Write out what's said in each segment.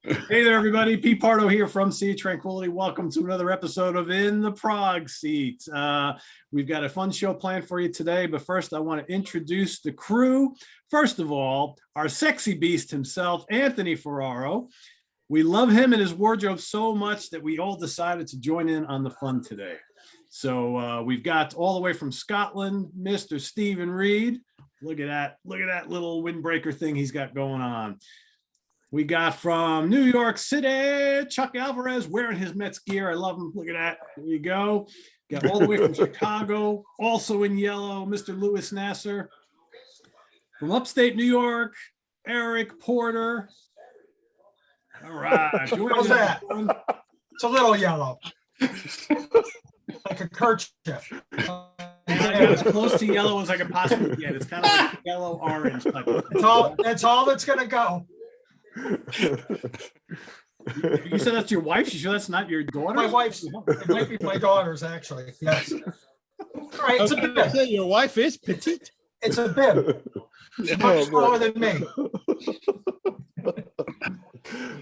Hey there, everybody. Pete Pardo here from Sea Tranquility. Welcome to another episode of In the Prog Seat. We've got a fun show planned for you today, but first I want to introduce the crew. First of all, our sexy beast himself, Anthony Ferraro. We love him and his wardrobe so much that we all decided to join in on the fun today. So we've got all the way from Scotland, Mr. Stephen Reid. Look at that. Look at that little windbreaker thing he's got going on. We got from New York City, Chuck Alvarez wearing his Mets gear. I love him. Look at that. There you go. Got all the way from Chicago, also in yellow, Mr. Nasser. From upstate New York, Eric Porter. All right. How's that? It's a little yellow. Like a kerchief. I got as close to yellow as I could possibly get. It's kind of like yellow-orange type of thing. That's all that's going to go. You said that's your wife? You sure that's not your daughter? My wife's. It might be my daughter's, actually. Yes. All right. It's a bib. Say your wife is petite. It's a bib. She's much smaller than me.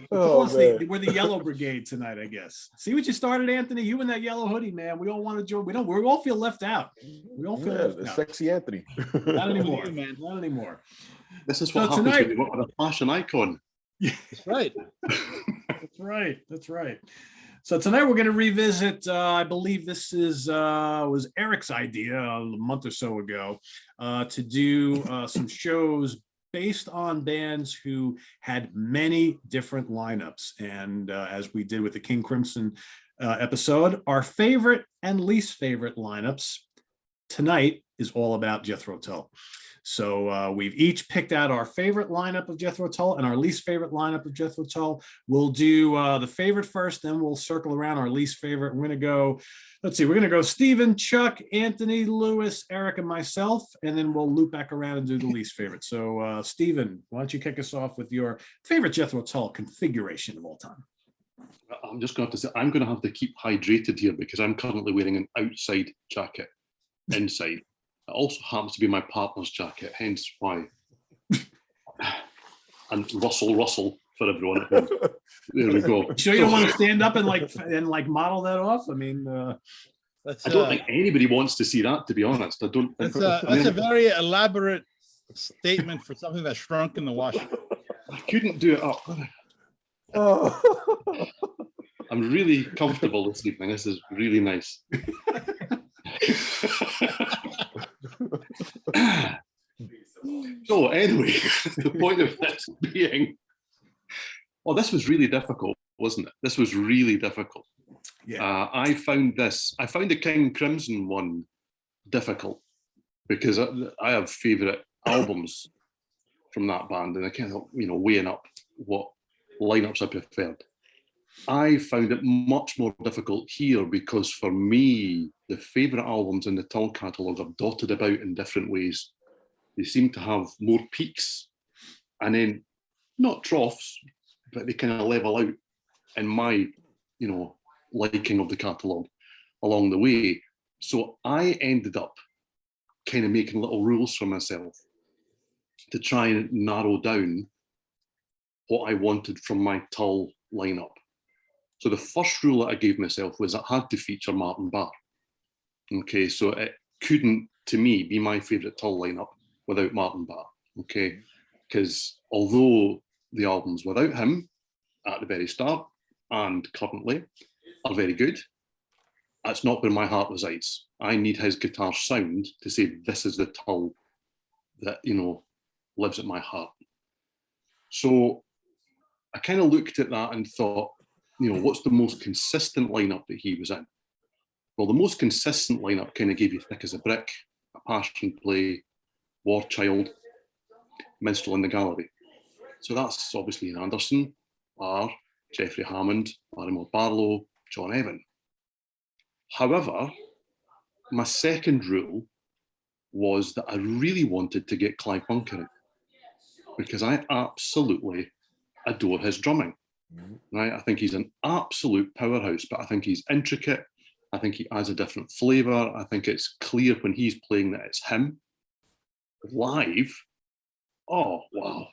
We're the yellow brigade tonight, I guess. See what you started, Anthony? You in that yellow hoodie, man. We all want to join. We all feel left out. We all feel left out. Sexy Anthony. Not anymore, man. Not anymore. This is what happens when you work with a fashion icon. That's right. That's right. So tonight we're going to revisit. I believe this was Eric's idea a month or so ago to do some shows based on bands who had many different lineups. And as we did with the King Crimson episode, our favorite and least favorite lineups tonight is all about Jethro Tull. So we've each picked out our favorite lineup of Jethro Tull and our least favorite lineup of Jethro Tull. We'll do the favorite first, then we'll circle around our least favorite. We're going to go, let's see, we're going to go Stephen, Chuck, Anthony, Lewis, Eric, and myself, and then we'll loop back around and do the least favorite. So Stephen, why don't you kick us off with your favorite Jethro Tull configuration of all time? I'm just going to have to say, I'm going to have to keep hydrated here because I'm currently wearing an outside jacket inside. It also happens to be my partner's jacket, hence why. And Russell for everyone at home. There we go. Sure, you don't want to stand up and model that off? I mean, I don't think anybody wants to see that. To be honest, I don't. That's a very elaborate statement for something that shrunk in the washing. I couldn't do it up. I'm really comfortable this evening. This is really nice. So anyway, the point of this being, this was really difficult, wasn't it? This was really difficult. Yeah. I found the King Crimson one difficult because I have favourite albums from that band, and I kind of, weighing up what lineups I preferred. I found it much more difficult here because for me, the favourite albums in the Tull catalogue are dotted about in different ways. They seem to have more peaks and then not troughs, but they kind of level out in my, liking of the catalogue along the way. So I ended up kind of making little rules for myself to try and narrow down what I wanted from my Tull lineup. So the first rule that I gave myself was it had to feature Martin Barre. Okay, so it couldn't, to me, be my favourite Tull lineup without Martin Barre. Okay, because although the albums without him at the very start and currently are very good, that's not where my heart resides. I need his guitar sound to say this is the Tull that, lives at my heart. So I kind of looked at that and thought, what's the most consistent lineup that he was in? Well, the most consistent lineup kind of gave you Thick as a Brick, A Passion Play, War Child, Minstrel in the Gallery. So that's obviously Ian Anderson, R, Jeffrey Hammond, Barrymore Barlow, John Evan. However, my second rule was that I really wanted to get Clive Bunker in because I absolutely adore his drumming. Right, I think he's an absolute powerhouse, but I think he's intricate. I think he adds a different flavour. I think it's clear when he's playing that it's him. Live, oh wow,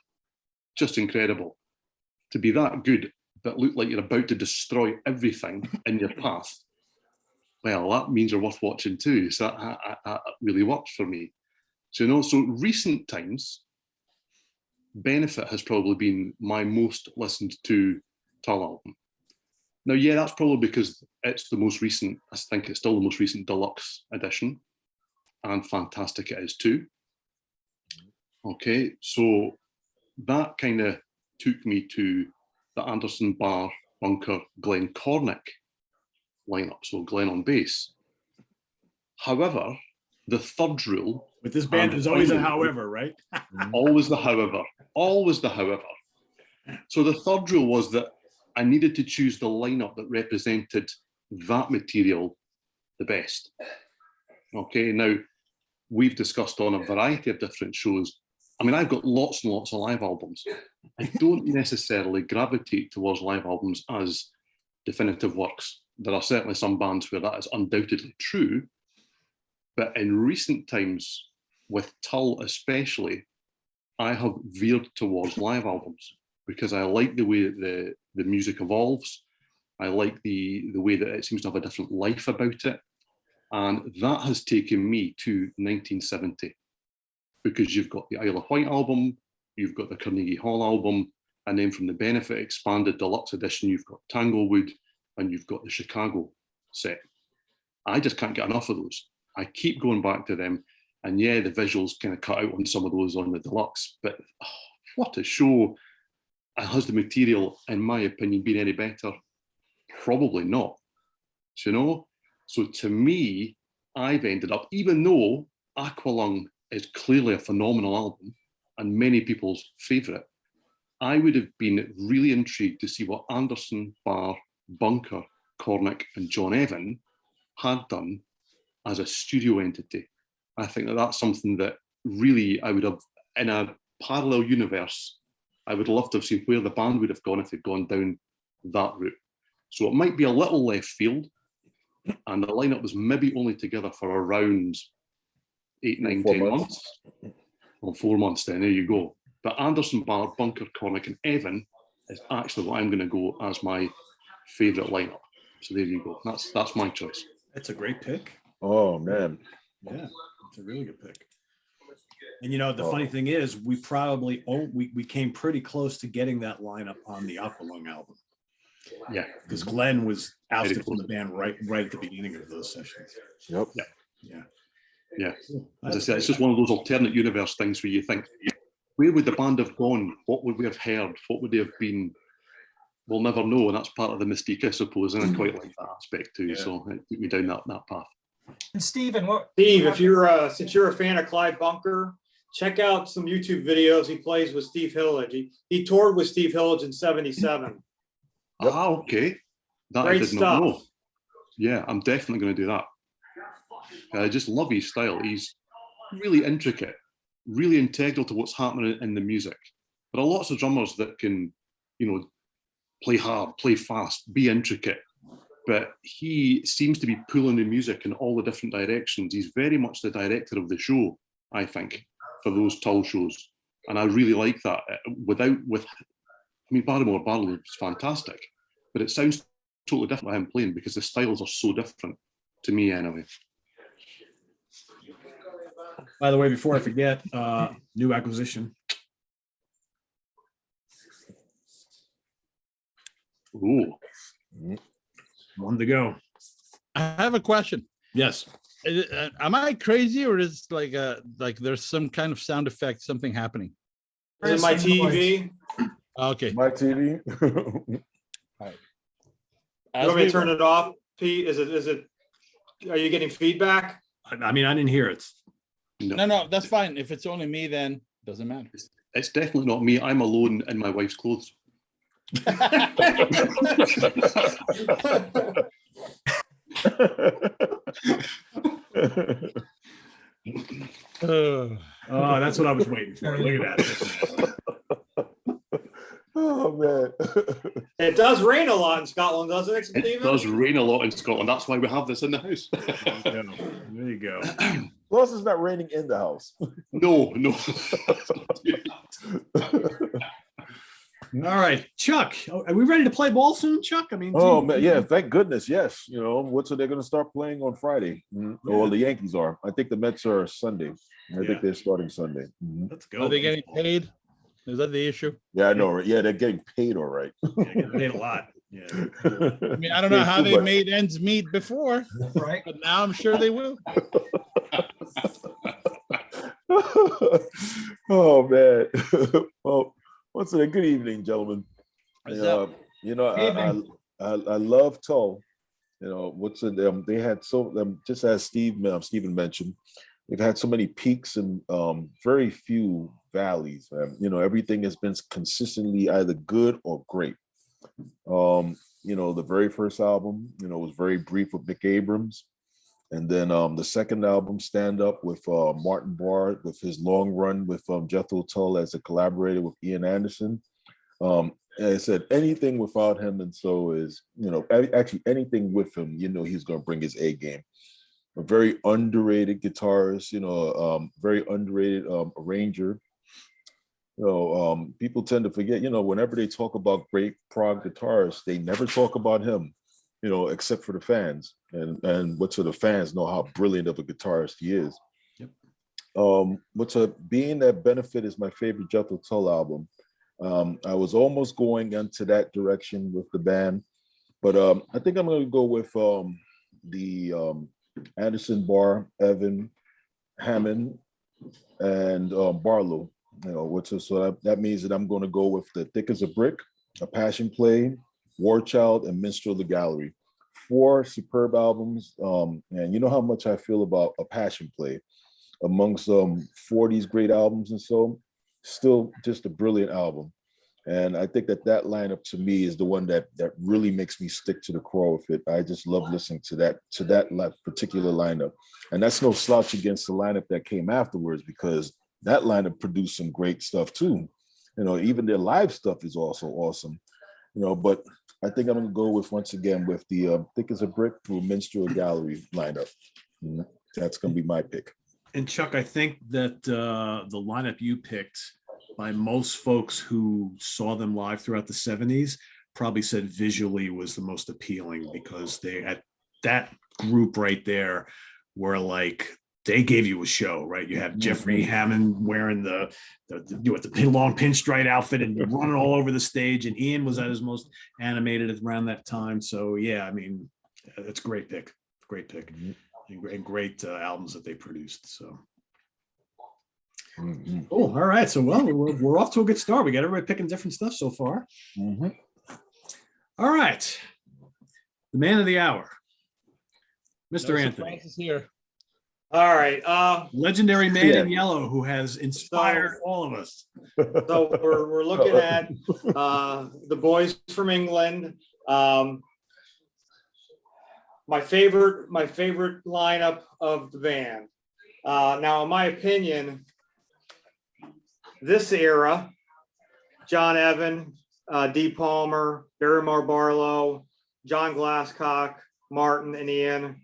just incredible. To be that good that look like you're about to destroy everything in your path, well, that means you're worth watching too. So that really works for me. So, so recent times, Benefit has probably been my most listened to Tull album. Now, yeah, that's probably because it's the most recent, I think it's still the most recent deluxe edition, and fantastic it is too. Okay, so that kind of took me to the Anderson, Barr, Bunker, Glenn Cornick lineup, so Glenn on bass. However, the third rule... With this band, there's always a however, right? Always the however. Always the however. So the third rule was that I needed to choose the lineup that represented that material the best. Okay, now we've discussed on a variety of different shows. I mean, I've got lots and lots of live albums. I don't necessarily gravitate towards live albums as definitive works. There are certainly some bands where that is undoubtedly true. But in recent times, with Tull especially, I have veered towards live albums because I like the way that the music evolves. I like the way that it seems to have a different life about it. And that has taken me to 1970, because you've got the Isle of Wight album, you've got the Carnegie Hall album, and then from the Benefit Expanded Deluxe Edition, you've got Tanglewood, and you've got the Chicago set. I just can't get enough of those. I keep going back to them. And yeah, the visuals kind of cut out on some of those on the deluxe, but what a show. And has the material, in my opinion, been any better? Probably not. So, so to me, I've ended up, even though Aqualung is clearly a phenomenal album and many people's favourite, I would have been really intrigued to see what Anderson, Barr, Bunker, Cornick and John Evan had done as a studio entity. I think that that's something that really I would have, in a parallel universe, I would love to have seen where the band would have gone if they'd gone down that route. So it might be a little left field, and the lineup was maybe only together for around 8, 9, 10 months. Well, 4 months then, there you go. But Anderson, Barr, Bunker, Cornick and Evan is actually what I'm going to go as my favourite lineup. So there you go. That's my choice. That's a great pick. Oh, man. Yeah, it's a really good pick. And the funny thing is, we probably we came pretty close to getting that lineup on the Aqualung album. Yeah, because Glenn was ousted from the band right at the beginning of those sessions. Yep. Yeah. As I said, it's just one of those alternate universe things where you think, where would the band have gone? What would we have heard? What would they have been? We'll never know, and that's part of the mystique, I suppose. And I quite like that aspect too. Yeah. So it took me down that path. And Stephen, Steve, if you're since you're a fan of Clyde Bunker, check out some YouTube videos he plays with Steve Hillage. He toured with Steve Hillage in '77. Yep. Ah, okay. That Great I did stuff. not know. Yeah, I'm definitely going to do that. I just love his style. He's really intricate, really integral to what's happening in the music. There are lots of drummers that can, play hard, play fast, be intricate, but he seems to be pulling the music in all the different directions. He's very much the director of the show, I think, for those Tull shows. And I really like that. Barlow is fantastic, but it sounds totally different by him playing because the styles are so different to me anyway. By the way, before I forget, new acquisition. Ooh. One to go. I have a question. Yes. Am I crazy, or is like there's some kind of sound effect, something happening? Is it my TV? Okay. My TV. Right. You want me to turn it off, Pete? Is it? Are you getting feedback? I mean, I didn't hear it. No, that's fine. If it's only me, then doesn't matter. It's definitely not me. I'm alone in my wife's clothes. Oh, that's what I was waiting for. Look at that. Oh, man. It does rain a lot in Scotland, doesn't it, Stephen? It does rain a lot in Scotland. That's why we have this in the house. There you go. Plus, it's not raining in the house. No. All right, Chuck, are we ready to play ball soon, Chuck? I mean, Oh geez, man, yeah, thank goodness. Yes, what's they're going to start playing on Friday? Or Yeah. the Yankees are. I think the Mets are Sunday. I Yeah. think they're starting Sunday. Let's go. Are they getting paid? Is that the issue? Yeah, I know. Right? Yeah, they're getting paid all right. Yeah, getting paid a lot. Yeah. I mean, I don't know how they made ends meet before, Right. but now I'm sure they will. Oh man. Well, once again, good evening, gentlemen. What's up? I love Tull. They had just as Stephen mentioned, they've had so many peaks and very few valleys. Everything has been consistently either good or great. The very first album, was very brief with Nick Abrams. And then the second album, Stand Up, with Martin Barr, with his long run with Jethro Tull as a collaborator with Ian Anderson. And I said anything without him, and so is, actually anything with him, he's going to bring his A game. A very underrated guitarist, very underrated arranger. People tend to forget, whenever they talk about great prog guitarists, they never talk about him, except for the fans, and what sort of fans know how brilliant of a guitarist he is. Yep. Being that Benefit is my favorite Jethro Tull album, I was almost going into that direction with the band, but I think I'm going to go with the Anderson, Barr, Evan, Hammond, and Barlow. That means that I'm going to go with The Thick as a Brick, A Passion Play, War Child, and Minstrel of the Gallery. 4 superb albums, and you know how much I feel about A Passion Play. Amongst 40's great albums and so, still just a brilliant album. And I think that lineup to me is the one that really makes me stick to the core with it. I just love listening to that particular lineup. And that's no slouch against the lineup that came afterwards, because that lineup produced some great stuff too. Even their live stuff is also awesome. But I think I'm going to go once again with the Thick as a Brick through Minstrel Gallery lineup. That's going to be my pick. And Chuck, I think that the lineup you picked, by most folks who saw them live throughout the 70s, probably said visually was the most appealing, because they, at that group right there, were like, they gave you a show, right? You have Jeffrey Hammond wearing the long pinstripe outfit and running all over the stage, and Ian was at his most animated around that time. So yeah, I mean, that's a great pick. And great albums that they produced. So cool. All right. So we're off to a good start. We got everybody picking different stuff so far. All right. The man of the hour, Mr. Anthony is here. All right. Legendary man in yellow, who has inspired all of us. So we're looking at the boys from England. My favorite lineup of the band. Now, in my opinion, this era, John Evan, Dee Palmer, Barrymore Barlow, John Glasscock, Martin, and Ian,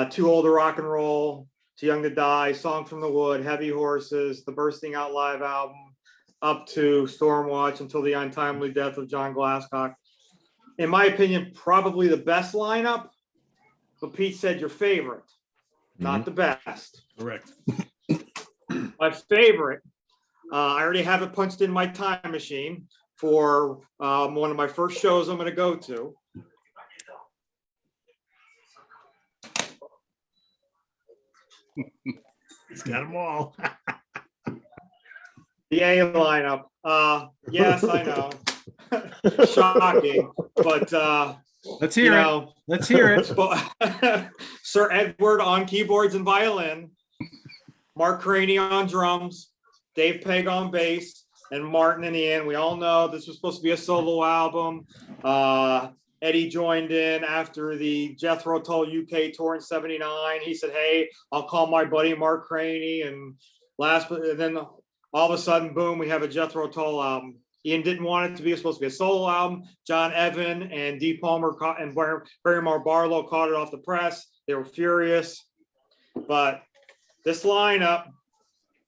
Too Old to Rock and Roll, Too Young to Die, Song from the Wood, Heavy Horses, the Bursting Out Live album, up to Stormwatch, until the untimely death of John Glasscock. In my opinion, probably the best lineup. But Pete said your favorite, not the best. Correct. My favorite, I already have it punched in my time machine for one of my first shows I'm going to go to. He's got them all. The A lineup. Yes, I know. Shocking. But let's hear it. Let's hear it. Sir Edward on keyboards and violin, Mark Craney on drums, Dave Pegg on bass, and Martin and Ian. We all know this was supposed to be a solo album. Eddie joined in after the Jethro Tull UK tour in '79. He said, "Hey, I'll call my buddy Mark Craney." And then all of a sudden, boom, we have a Jethro Tull album. Ian didn't want it to be supposed to be a solo album. John Evan and Dee Palmer and Barrymore Barlow caught it off the press. They were furious. But this lineup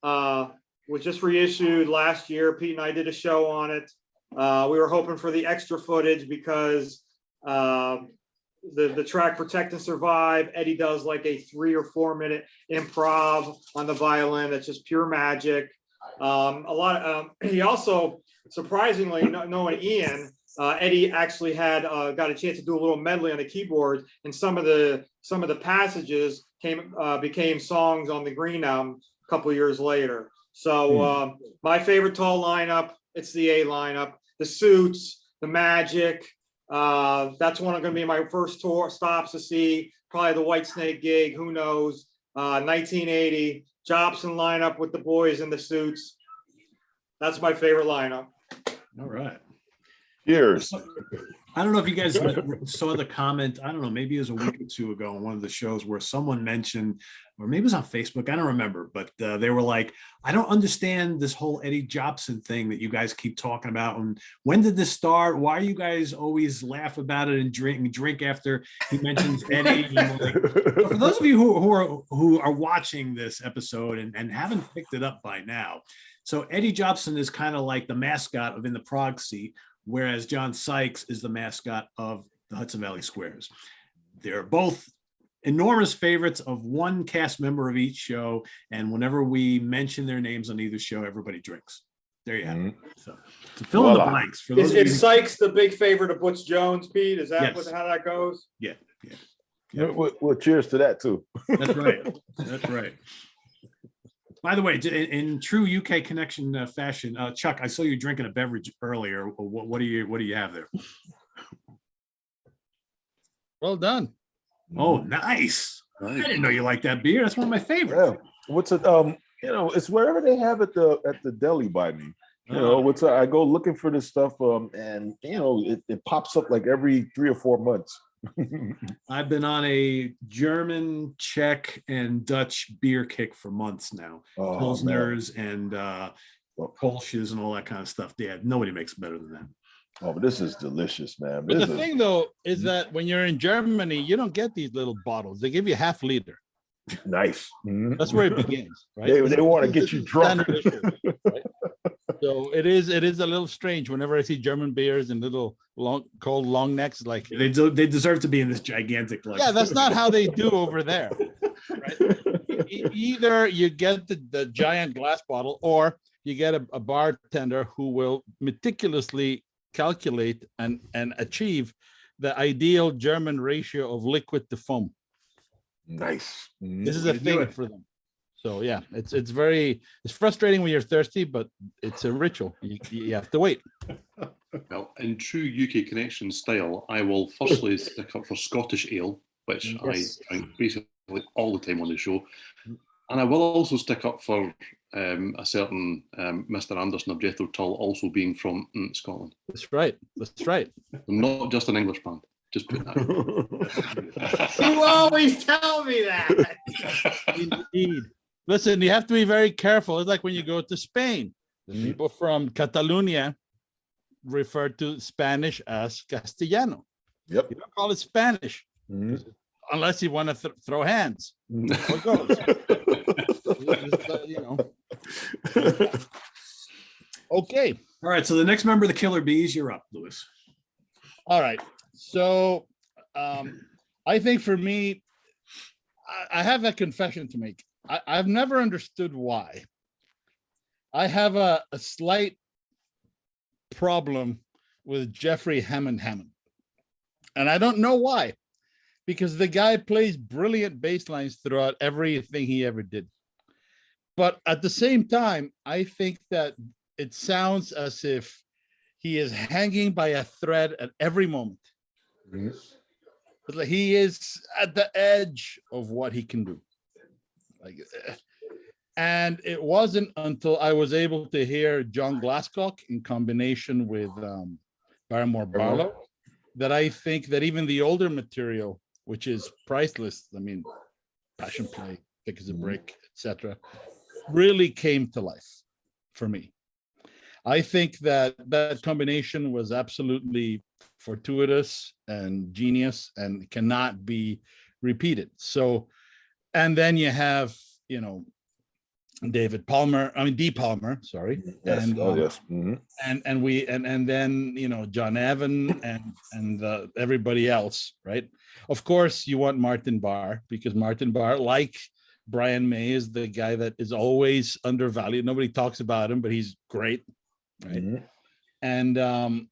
was just reissued last year. Pete and I did a show on it. We were hoping for the extra footage because the track Protect and Survive, Eddie does like a 3 or 4 minute improv on the violin. That's just pure magic. He also, surprisingly, knowing Ian, Eddie actually had got a chance to do a little medley on the keyboard, and some of the passages became songs on the Green album a couple years later. So my favorite Tull lineup, it's the A lineup, the suits, the magic. That's one I'm going to be my first tour stops to see. Probably the White Snake gig. Who knows? 1980 Jobson lineup with the boys in the suits. That's my favorite lineup. All right. Cheers. I don't know if you guys saw the comment. I don't know, maybe it was a week or two ago on one of the shows where someone mentioned, or maybe it was on Facebook, I don't remember, but they were like, I don't understand this whole Eddie Jobson thing that you guys keep talking about. And when did this start? Why you guys always laugh about it and drink after he mentions Eddie? For those of you who are watching this episode and haven't picked it up by now, so Eddie Jobson is kind of like the mascot of In the Prog Seat, whereas John Sykes is the mascot of the Hudson Valley Squares. They're both enormous favorites of one cast member of each show, and whenever we mention their names on either show, everybody drinks. There you have it. So to fill in the blanks. For those Is Sykes the big favorite of Butch Jones, Pete? Is that Yes. how that goes? Yeah. Well, cheers to that too. That's right. That's right. By the way, in true UK connection fashion, Chuck, I saw you drinking a beverage earlier. What do you have there? Well done. Oh, nice. I didn't know you liked that beer. That's one of my favorites. Yeah. What's it? It's wherever they have it at the deli by me. I go looking for this stuff, and it pops up like every 3 or 4 months. I've been on a German, Czech, and Dutch beer kick for months now. Pilsners and Kolsch's and all that kind of stuff. Yeah, nobody makes it better than that. Oh, but this is delicious, man. But the thing though is that when you're in Germany, you don't get these little bottles. They give you half liter. Nice. That's where it begins, right? They want to get you drunk. Right? So it is a little strange whenever I see German beers and little cold long necks. Like They deserve to be in this gigantic. Yeah, that's not how they do over there. Right? Either you get the giant glass bottle, or you get a bartender who will meticulously calculate and achieve the ideal German ratio of liquid to foam. Nice. This is a thing for them. So yeah, it's frustrating when you're thirsty, but it's a ritual. You have to wait. Well, in true UK connection style, I will firstly stick up for Scottish ale, which I drink basically all the time on the show. And I will also stick up for a certain Mr. Anderson of Jethro Tull, also being from Scotland. That's right. Not just an English band. Just put that. You always tell me that. Indeed. Listen, you have to be very careful. It's like when you go to Spain. The people from Catalonia refer to Spanish as Castellano. Yep. You don't call it Spanish unless you want to throw hands. What goes? Okay. All right. So the next member of the Killer Bees, you're up, Lewis. All right. So I think for me, I have a confession to make. I've never understood why. I have a slight problem with Jeffrey Hammond. And I don't know why, because the guy plays brilliant bass lines throughout everything he ever did. But at the same time, I think that it sounds as if he is hanging by a thread at every moment. But like he is at the edge of what he can do. And it wasn't until I was able to hear John Glasscock in combination with Barrymore Barlow that I think that even the older material, which is priceless, I mean, Passion Play, Thick as a Brick, etc., really came to life for me. I think that combination was absolutely fortuitous and genius and cannot be repeated. So, and then you have, David Palmer, I mean D. Palmer, sorry. Yes. And, Yes. Mhm. and then John Evan and everybody else, right? Of course, you want Martin Barr, because Martin Barr, like Brian May, is the guy that is always undervalued. Nobody talks about him, but he's great, right? Mhm.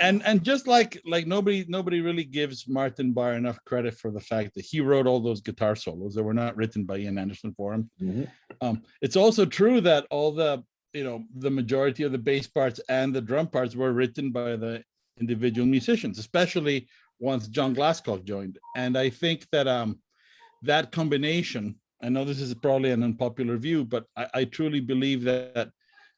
And just like nobody really gives Martin Barr enough credit for the fact that he wrote all those guitar solos that were not written by Ian Anderson for him. Mhm. It's also true that all the majority of the bass parts and the drum parts were written by the individual musicians, especially once John Glasscock joined. And I think that that combination, I know this is probably an unpopular view, but I truly believe that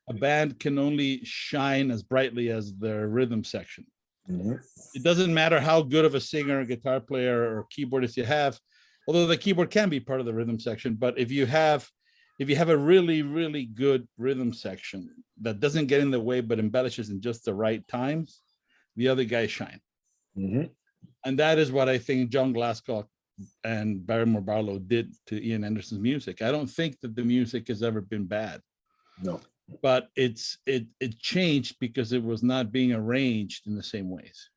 a band can only shine as brightly as their rhythm section. Mhm. It doesn't matter how good of a singer, guitar player, or keyboardist you have, although the keyboard can be part of the rhythm section. But if you have a really, really good rhythm section that doesn't get in the way but embellishes in just the right times, the other guys shine. Mhm. And that is what I think John Glasscock and Barrymore Barlow did to Ian Anderson's music. I don't think that the music has ever been bad. No. But it changed because it was not being arranged in the same ways,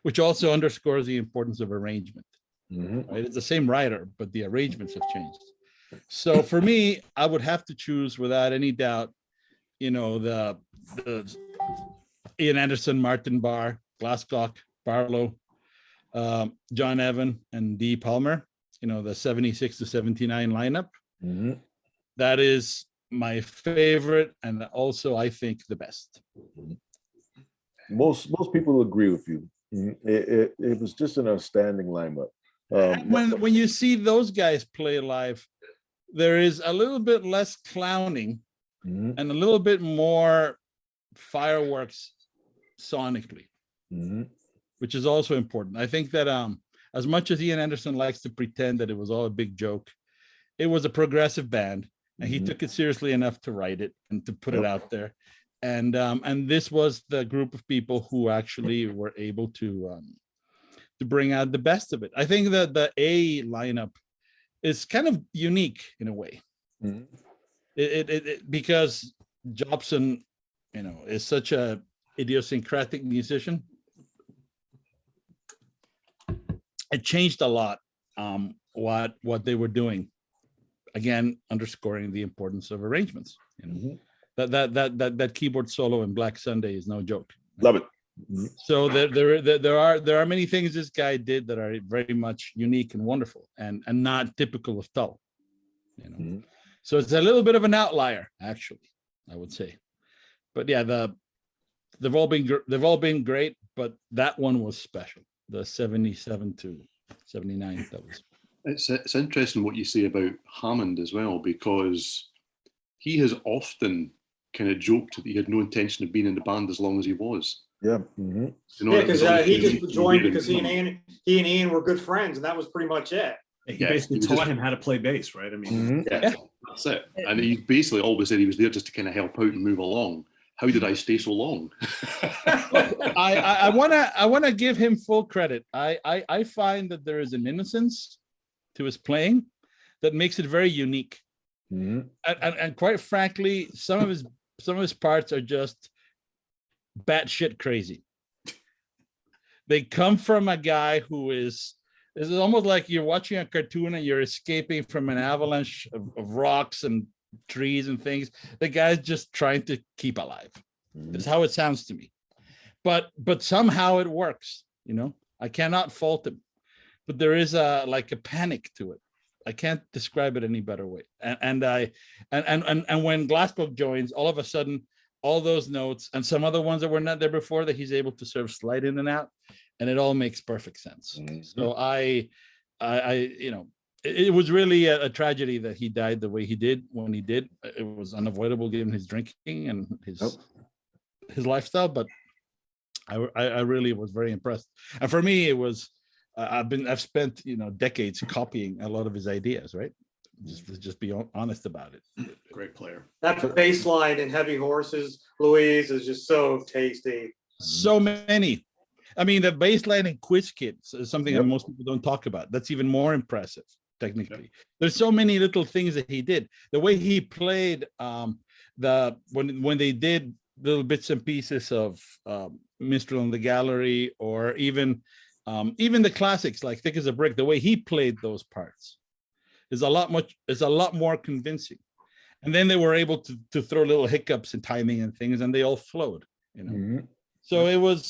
which also underscores the importance of arrangement. Mhm. Right? It's the same writer, but the arrangements have changed. So for me, I would have to choose without any doubt, the Ian Anderson, Martin Barr, Glasscock, Barlow, John Evan, and D. Palmer, the 76 to 79 lineup. Mhm. That is my favorite, and also I think the best. Most people agree with you. Mhm. It was just an outstanding lineup. When you see those guys play live, there is a little bit less clowning Mhm. and a little bit more fireworks sonically, Mhm. which is also important. I think that as much as Ian Anderson likes to pretend that it was all a big joke, it was a progressive band, and he Mhm. took it seriously enough to write it and to put it Yep. out there. And this was the group of people who actually were able to bring out the best of it. I think that the A lineup is kind of unique in a way. Mhm. Because Jobson, is such a idiosyncratic musician. It changed a lot what they were doing. Again, underscoring the importance of arrangements. Mhm. That keyboard solo in Black Sunday is no joke. Love it. Mhm. So there are many things this guy did that are very much unique and wonderful and not typical of Tull. Mhm. So it's a little bit of an outlier, actually, I would say. But yeah, they've all been great, but that one was special. The 77 to 79, that was. It's interesting what you say about Hammond as well, because he has often kind of joked that he had no intention of being in the band as long as he was. Yeah. Mhm. Yeah, because he just joined because he and Ian. Ian were good friends, and that was pretty much it. He Yeah, basically he was taught just- him how to play bass, right? I mean, Mhm. Yeah, that's it. And he basically always said he was there just to kind of help out and move along. How did I stay so long? I want to give him full credit. I find that there is an innocence to his playing that makes it very unique. Mhm. And quite frankly, some of his parts are just batshit crazy. They come from a guy who is almost like you're watching a cartoon and you're escaping from an avalanche of rocks and trees and things. The guy's just trying to keep alive. That's how it sounds to me. But somehow it works. I cannot fault him. But there is a panic to it. I can't describe it any better way. And when Glasscock joins, all of a sudden, all those notes and some other ones that were not there before that he's able to sort of slide in and out, and it all makes perfect sense. Mhm. So it was really a tragedy that he died the way he did when he did. It was unavoidable given his drinking and his lifestyle, but I really was very impressed. And for me, it was I've spent decades copying a lot of his ideas, right? Just be honest about it. great player. That bass line in Heavy Horses, Louise, is just so tasty. So many. I mean, the bass line in Quiz Kids is something that Yep. most people don't talk about. That's even more impressive. technically. There's so many little things that he did. The way he played when they did little bits and pieces of Minstrel in the Gallery, or even the classics like Thick as a Brick, the way he played those parts is a lot more convincing. And then they were able to throw little hiccups and timing and things, and they all flowed, you know. Mhm. So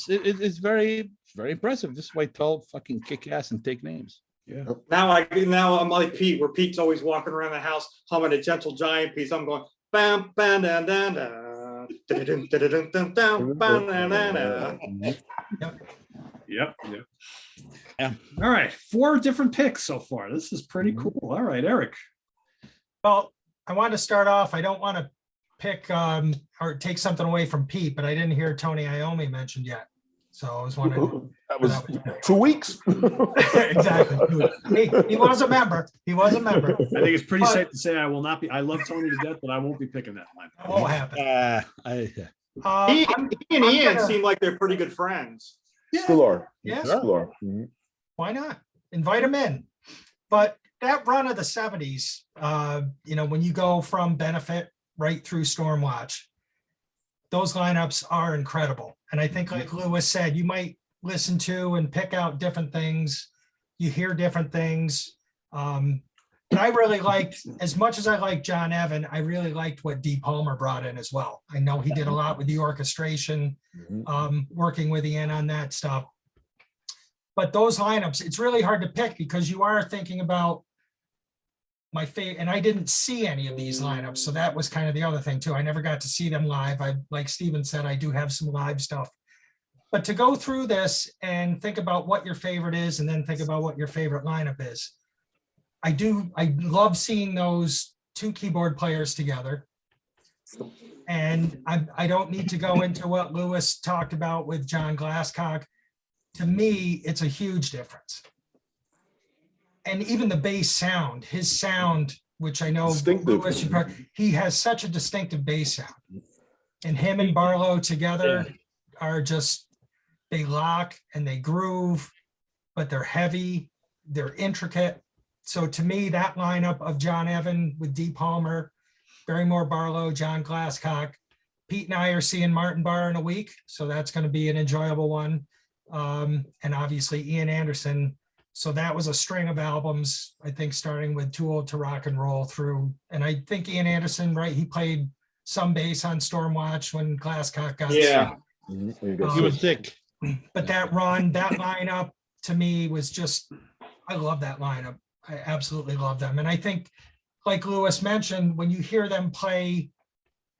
it's very, very impressive. This is why Tull fucking kick ass and take names. Yeah. Now I'm like Pete, where Pete's always walking around the house humming a Gentle Giant piece. I'm going bam bam da da da da da da da. Yep. Yeah. All right. 4 different picks so far. This is pretty cool. All right, Eric. Well, I want to start off. I don't want to pick or take something away from Pete, but I didn't hear Tony Iommi mentioned yet. So I was wondering. That was 2 weeks. Exactly. He was a member. He was a member. I think it's pretty safe to say I will not be. I love Tony to death, but I won't be picking that line. That won't happen. He and Ian gonna- seem like they're pretty good friends. Still are. Yes. Still are. Mhm. Why not? Invite him in. But that run of the 70s, when you go from Benefit right through Stormwatch, those lineups are incredible. And I think, like Lewis said, you might listen to and pick out different things. You hear different things. But I really liked, as much as I like John Evan, I really liked what Dee Palmer brought in as well. I know he did a lot with the orchestration, working with Ian on that stuff. But those lineups, it's really hard to pick because you are thinking about my favorite, and I didn't see any of these lineups. So that was kind of the other thing too. I never got to see them live. Like Steven said, I do have some live stuff. But to go through this and think about what your favorite is, and then think about what your favorite lineup is. I love seeing those 2 keyboard players together. And I don't need to go into what Lewis talked about with John Glasscock. To me, it's a huge difference. And even the bass sound, his sound, which I know Distinctive. Lewis, he has such a distinctive bass sound. And him and Barlow together are just, they lock and they groove, but they're heavy, they're intricate. So to me, that lineup of John Evan with Dee Palmer, Barrymore Barlow, John Glasscock, Pete and I are seeing Martin Barr in a week, so that's going to be an enjoyable one. And obviously Ian Anderson. So that was a string of albums, I think, starting with Too Old to Rock and Roll through. And I think Ian Anderson, right, he played some bass on Stormwatch when Glasscock got sick. He was sick. But that run, that lineup to me was just, I love that lineup. I absolutely love them. And I think, like Lewis mentioned, when you hear them play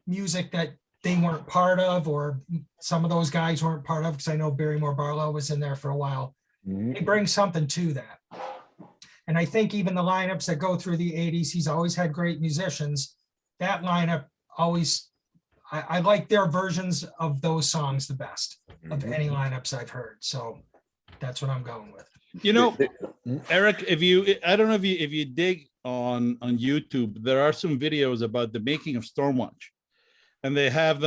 music that they weren't part of, or some of those guys weren't part of, because I know Barrymore Barlow was in there for a while, they bring something to that. And I think even the lineups that go through the 80s, he's always had great musicians. That lineup always, I like their versions of those songs the best of any lineups I've heard. So that's what I'm going with. You know, Eric, I don't know if you dig on YouTube, there are some videos about the making of Stormwatch. And they have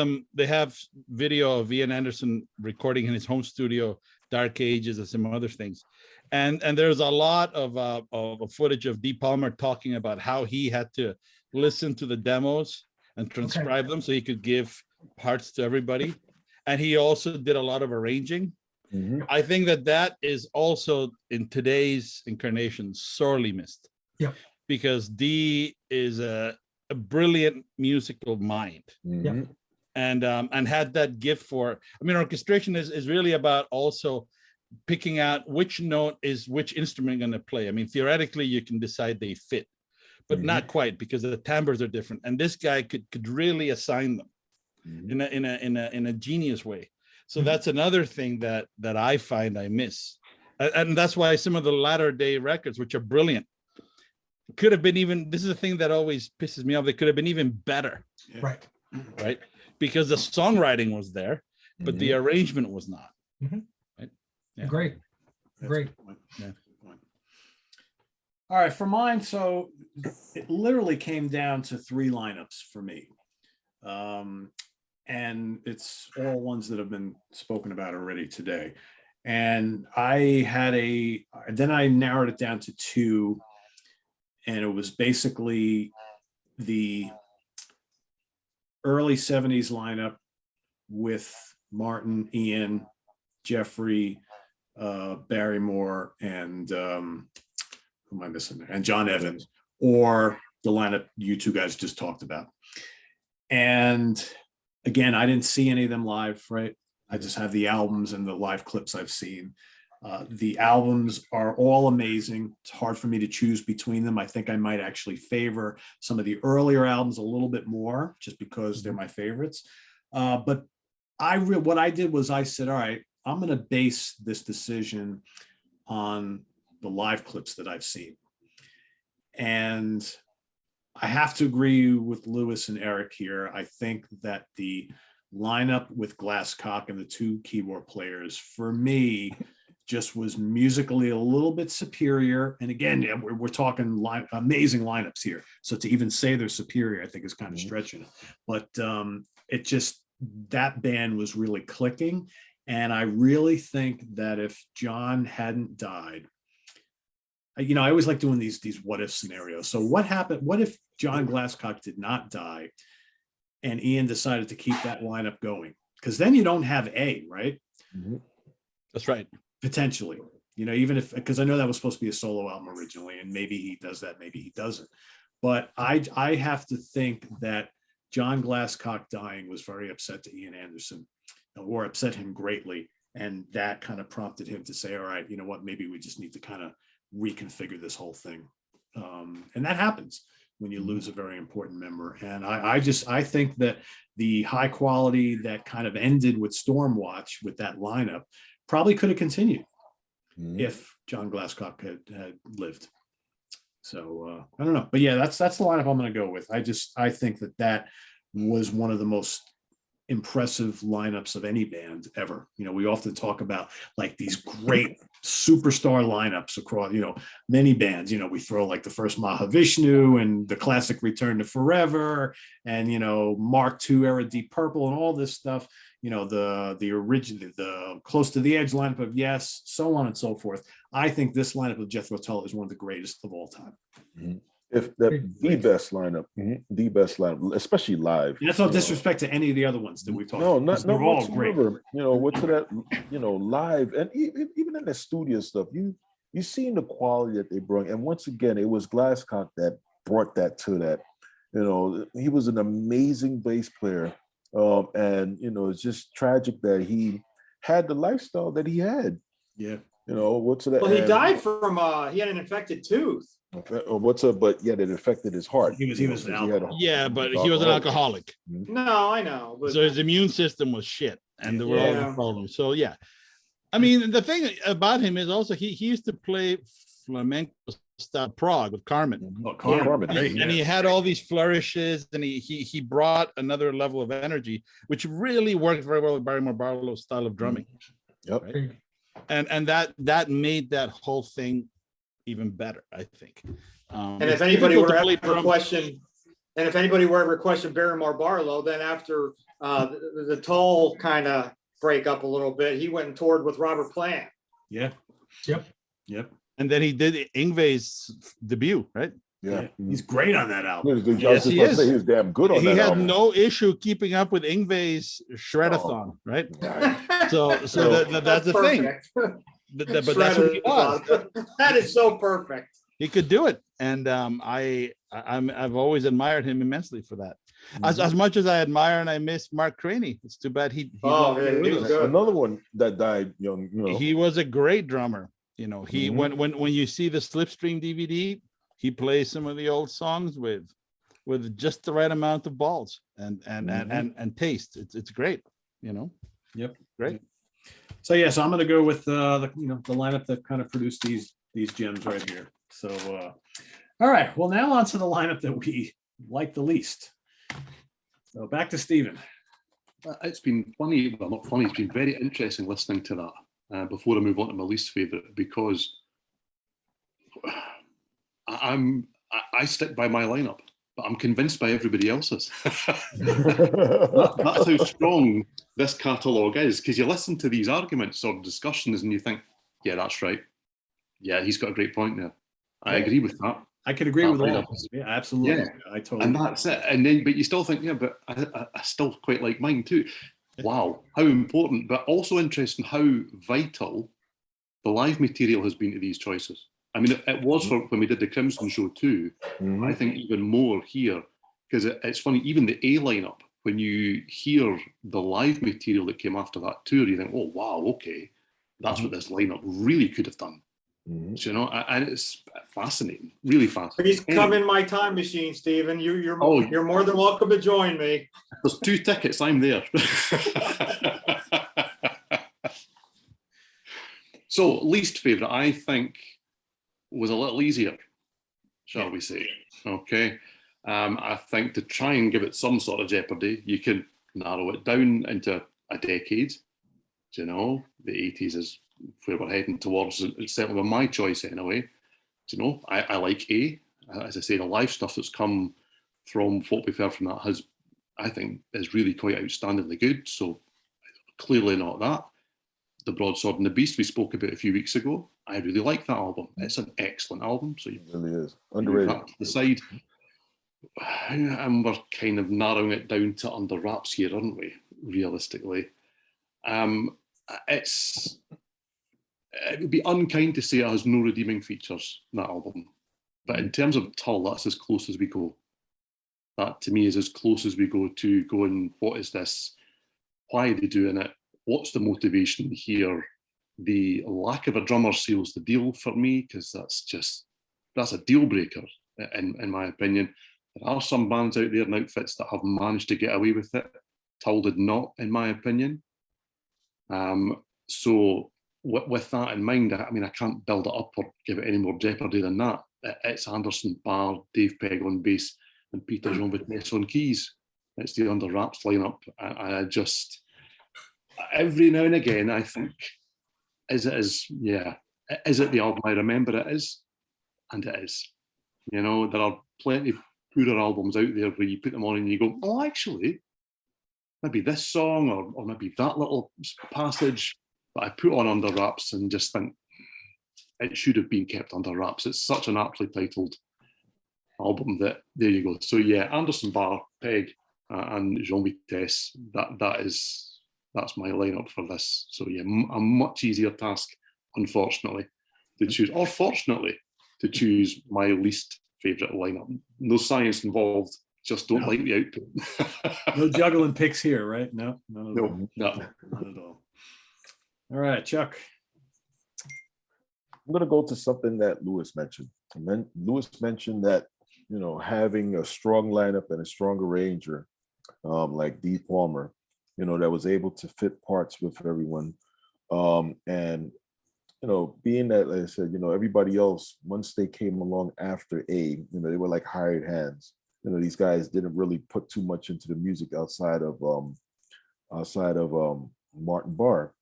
video of Ian Anderson recording in his home studio, Dark Ages and some other things. And there's a lot of footage of Dee Palmer talking about how he had to listen to the demos and transcribe them so he could give parts to everybody. And he also did a lot of arranging. I think that is also in today's incarnation sorely missed. Yeah. Because Dee is a brilliant musical mind. And had that gift for, I mean, orchestration is really about also picking out which note is which instrument going to play. I mean, theoretically, you can decide they fit, but not quite, because the timbres are different. And this guy could really assign them in a genius way. So that's another thing that I find I miss. And that's why some of the latter day records, which are brilliant, could have been even, this is the thing that always pisses me off, they could have been even better. Right. Right. Because the songwriting was there, but the arrangement was not. Right? Yeah. Great. Great. Yeah. All right, for mine, so it literally came down to 3 lineups for me. And it's all ones that have been spoken about already today. And then I narrowed it down to 2. and it was basically the early 70s lineup with Martin, Ian, Jeffrey, Barrymore, and who am I missing there? And John Evans, or the lineup you two guys just talked about. And again, I didn't see any of them live, right? I just have the albums and the live clips I've seen. The albums are all amazing. It's hard for me to choose between them. I think I might actually favor some of the earlier albums a little bit more, just because they're my favorites. But what I did was I said, all right, I'm going to base this decision on the live clips that I've seen. And I have to agree with Lewis and Eric here. I think that the lineup with Glasscock and the two keyboard players, for me, just was musically a little bit superior. And again, we're talking amazing lineups here. So to even say they're superior, I think is kind of stretching it. But it just, that band was really clicking. And I really think that if John hadn't died, I always like doing these what if scenarios. So what happened? What if John Glasscock did not die and Ian decided to keep that lineup going? Because then you don't have A, right? That's right. Potentially, even if, because I know that was supposed to be a solo album originally, and maybe he does that, maybe he doesn't. But I have to think that John Glasscock dying was very upset to Ian Anderson, or upset him greatly. And that kind of prompted him to say, all right, you know what, maybe we just need to kind of reconfigure this whole thing. And that happens when you lose a very important member. And I think that the high quality that kind of ended with Stormwatch with that lineup probably could have continued if John Glasscock had lived. So I don't know, but yeah, that's the lineup I'm going to go with. I think that was one of the most impressive lineups of any band ever. We often talk about like these great superstar lineups across, many bands. We throw like the first Mahavishnu and the classic Return to Forever and, Mark II era Deep Purple and all this stuff. The original, the Close to the Edge lineup of Yes, so on and so forth. I think this lineup of Jethro Tull is one of the greatest of all time. If the best lineup, especially live. And that's no disrespect to any of the other ones that we've talked about. No, they're all great. What's that? Live, and even in the studio stuff, you seen the quality that they brought. And once again, it was Glasscock that brought that to that. He was an amazing bass player, and it's just tragic that he had the lifestyle that he had. Yeah. What's that? Well, he died from he had an infected tooth. But yet it affected his heart. He was but he was an alcoholic. No, I know. But... So his immune system was shit, and there were all the problems. So yeah, I mean, the thing about him is also he used to play flamenco style Prog with Carmen. Carmen, and he had all these flourishes, and he brought another level of energy, which really worked very well with Barrymore Barlow's style of drumming. Yep. Right? And that made that whole thing even better, I think. And if anybody were ever question, Barrymore Barlow, then after the Tull kind of break up a little bit, he went and toured with Robert Plant. Yeah. Yep. And then he did Yngwie's debut, right? Yeah. He's great on that album. Yes, he is. He was damn good on that album. He had album. no issue keeping up with Yngwie's Shredathon, right? So that's the thing. But that's what he was. That is so perfect. He could do it, and I've always admired him immensely for that. As much as I admire and I miss Mark Craney, it's too bad he was good. Another one that died young. He was a great drummer. He when you see the Slipstream DVD, he plays some of the old songs with just the right amount of balls and taste. It's great. Yep. Great. So so I'm going to go with the lineup that kind of produced these gems right here. So all right, well, now on to the lineup that we like the least. So back to Stephen. It's been funny, well, not funny. It's been very interesting listening to that before I move on to my least favorite, because I stick by my lineup, but I'm convinced by everybody else's. That's how strong this catalogue is, because you listen to these arguments or discussions and you think, yeah, that's right. Yeah, he's got a great point there. I agree with that. I could agree That with all lineup of them. is- Yeah, absolutely. Yeah. I totally. And that's it. And then, but you still think, yeah, but I still quite like mine too. Wow, how important, but also interesting how vital the live material has been to these choices. I mean, it was for when we did the Crimson show too. I think even more here, because it's funny, even the A lineup, when you hear the live material that came after that tour, you think, oh, wow, okay, that's what this lineup really could have done. You know, and it's fascinating, really fascinating. Please come in my time machine, Stephen. You're more than welcome to join me. There's 2 tickets, I'm there. So, least favorite, I think, was a little easier, shall we say? Okay. I think to try and give it some sort of jeopardy, you can narrow it down into a decade. You know, the 80s is where we're heading towards. It's certainly my choice anyway. You know, I like A. As I say, the live stuff that's come from what we've heard from that has, I think, is really quite outstandingly good. So clearly not that. The Broadsword and the Beast we spoke about a few weeks ago. I really like that album. It's an excellent album. So It really is move underrated. that to the side. And we're kind of narrowing it down to Under Wraps here, aren't we? Realistically. It would be unkind to say it has no redeeming features, that album. But in terms of Tull, that's as close as we go. That to me is as close as we go to going, what is this? Why are they doing it? What's the motivation here? The lack of a drummer seals the deal for me, because that's a deal breaker, in my opinion. There are some bands out there and outfits that have managed to get away with it. Tull did not, in my opinion. So with that in mind, I mean, I can't build it up or give it any more jeopardy than that. It's Anderson, Barr, Dave Pegg on bass, and Peter Jean-Vitesse on keys. It's the Under Wraps lineup. I just, every now and again, I think, is it the album I remember it is? And it is. You know, there are plenty of poorer albums out there where you put them on and you go, oh, actually, maybe this song or maybe that little passage, but I put on Under Wraps and just think it should have been kept under wraps. It's such an aptly titled album that there you go. So yeah, Anderson, Barr, Pegg, and Jean Vitesse. That's my lineup for this. So yeah, a much easier task, unfortunately, to choose, or fortunately, to choose my least favourite lineup. No science involved. Just don't like the output. No juggling picks here, right? No, No. not at all. All right, Chuck. I'm going to go to something that Lewis mentioned. Lewis mentioned that, you know, having a strong lineup and a strong arranger like Dee Palmer, you know, that was able to fit parts with everyone. And, you know, being that, like I said, you know, everybody else, once they came along after A, you know, they were like hired hands. You know, these guys didn't really put too much into the music outside of Martin Barr.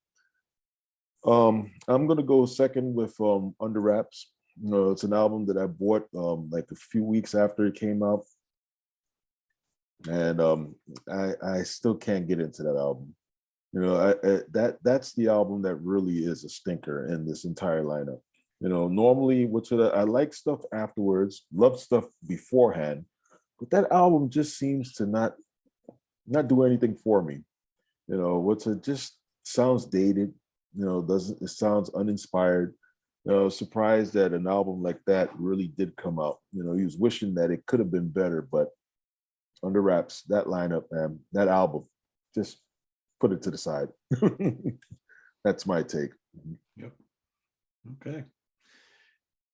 I'm gonna go second with Under Wraps. You know, it's an album that I bought like a few weeks after it came out, and I still can't get into that album. You know, that's the album that really is a stinker in this entire lineup. You know, normally I like stuff afterwards, love stuff beforehand, but that album just seems to not do anything for me. You know, it just sounds dated. You know, it sounds uninspired. You know, surprised that an album like that really did come out. You know, he was wishing that it could have been better, but Under Wraps, that lineup, man, that album, just put it to the side. That's my take. Yep. Okay.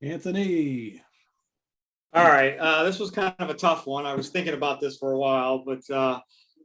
Anthony. All right, this was kind of a tough one. I was thinking about this for a while, but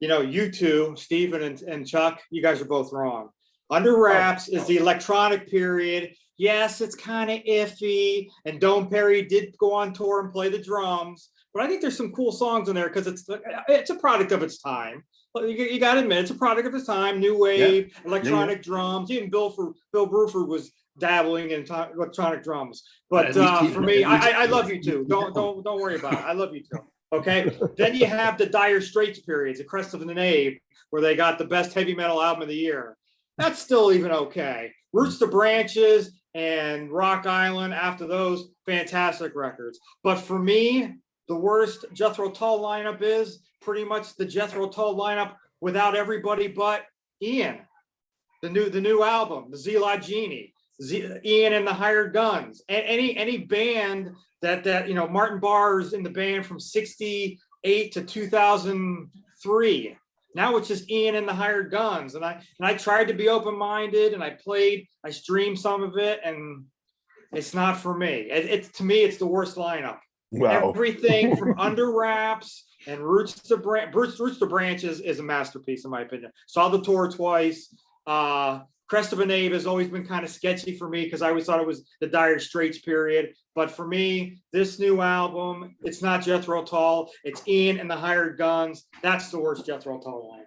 you know, you two, Stephen and Chuck, you guys are both wrong. Under Wraps is the electronic period. Yes, it's kind of iffy, and Dome Perry did go on tour and play the drums, but I think there's some cool songs in there because it's a product of its time. You got to admit, it's a product of its time. New wave, electronic drums. Even Bill Bruford was dabbling in electronic drums. But for me, I love you two. Don't worry about it. I love you two. Okay. Then you have the Dire Straits periods, the Crest of the Knave, where they got the best heavy metal album of the year. That's still even okay. Roots to Branches and Rock Island. After those, fantastic records. But for me, the worst Jethro Tull lineup is pretty much the Jethro Tull lineup without everybody but Ian. The new album, the Zilot Genie, Ian and the Hired Guns, and any band that Martin Barr's in the band from '68 to 2003. Now it's just Ian and the Hired Guns, and I tried to be open-minded, and I streamed some of it, and it's not for me. To me, it's the worst lineup. Wow. Everything from Under Wraps and Roots to Branch is a masterpiece in my opinion. Saw the tour twice. Crest of a Knave has always been kind of sketchy for me because I always thought it was the Dire Straits period. But for me, this new album, it's not Jethro Tull. It's Ian and the Hired Guns. That's the worst Jethro Tull lineup.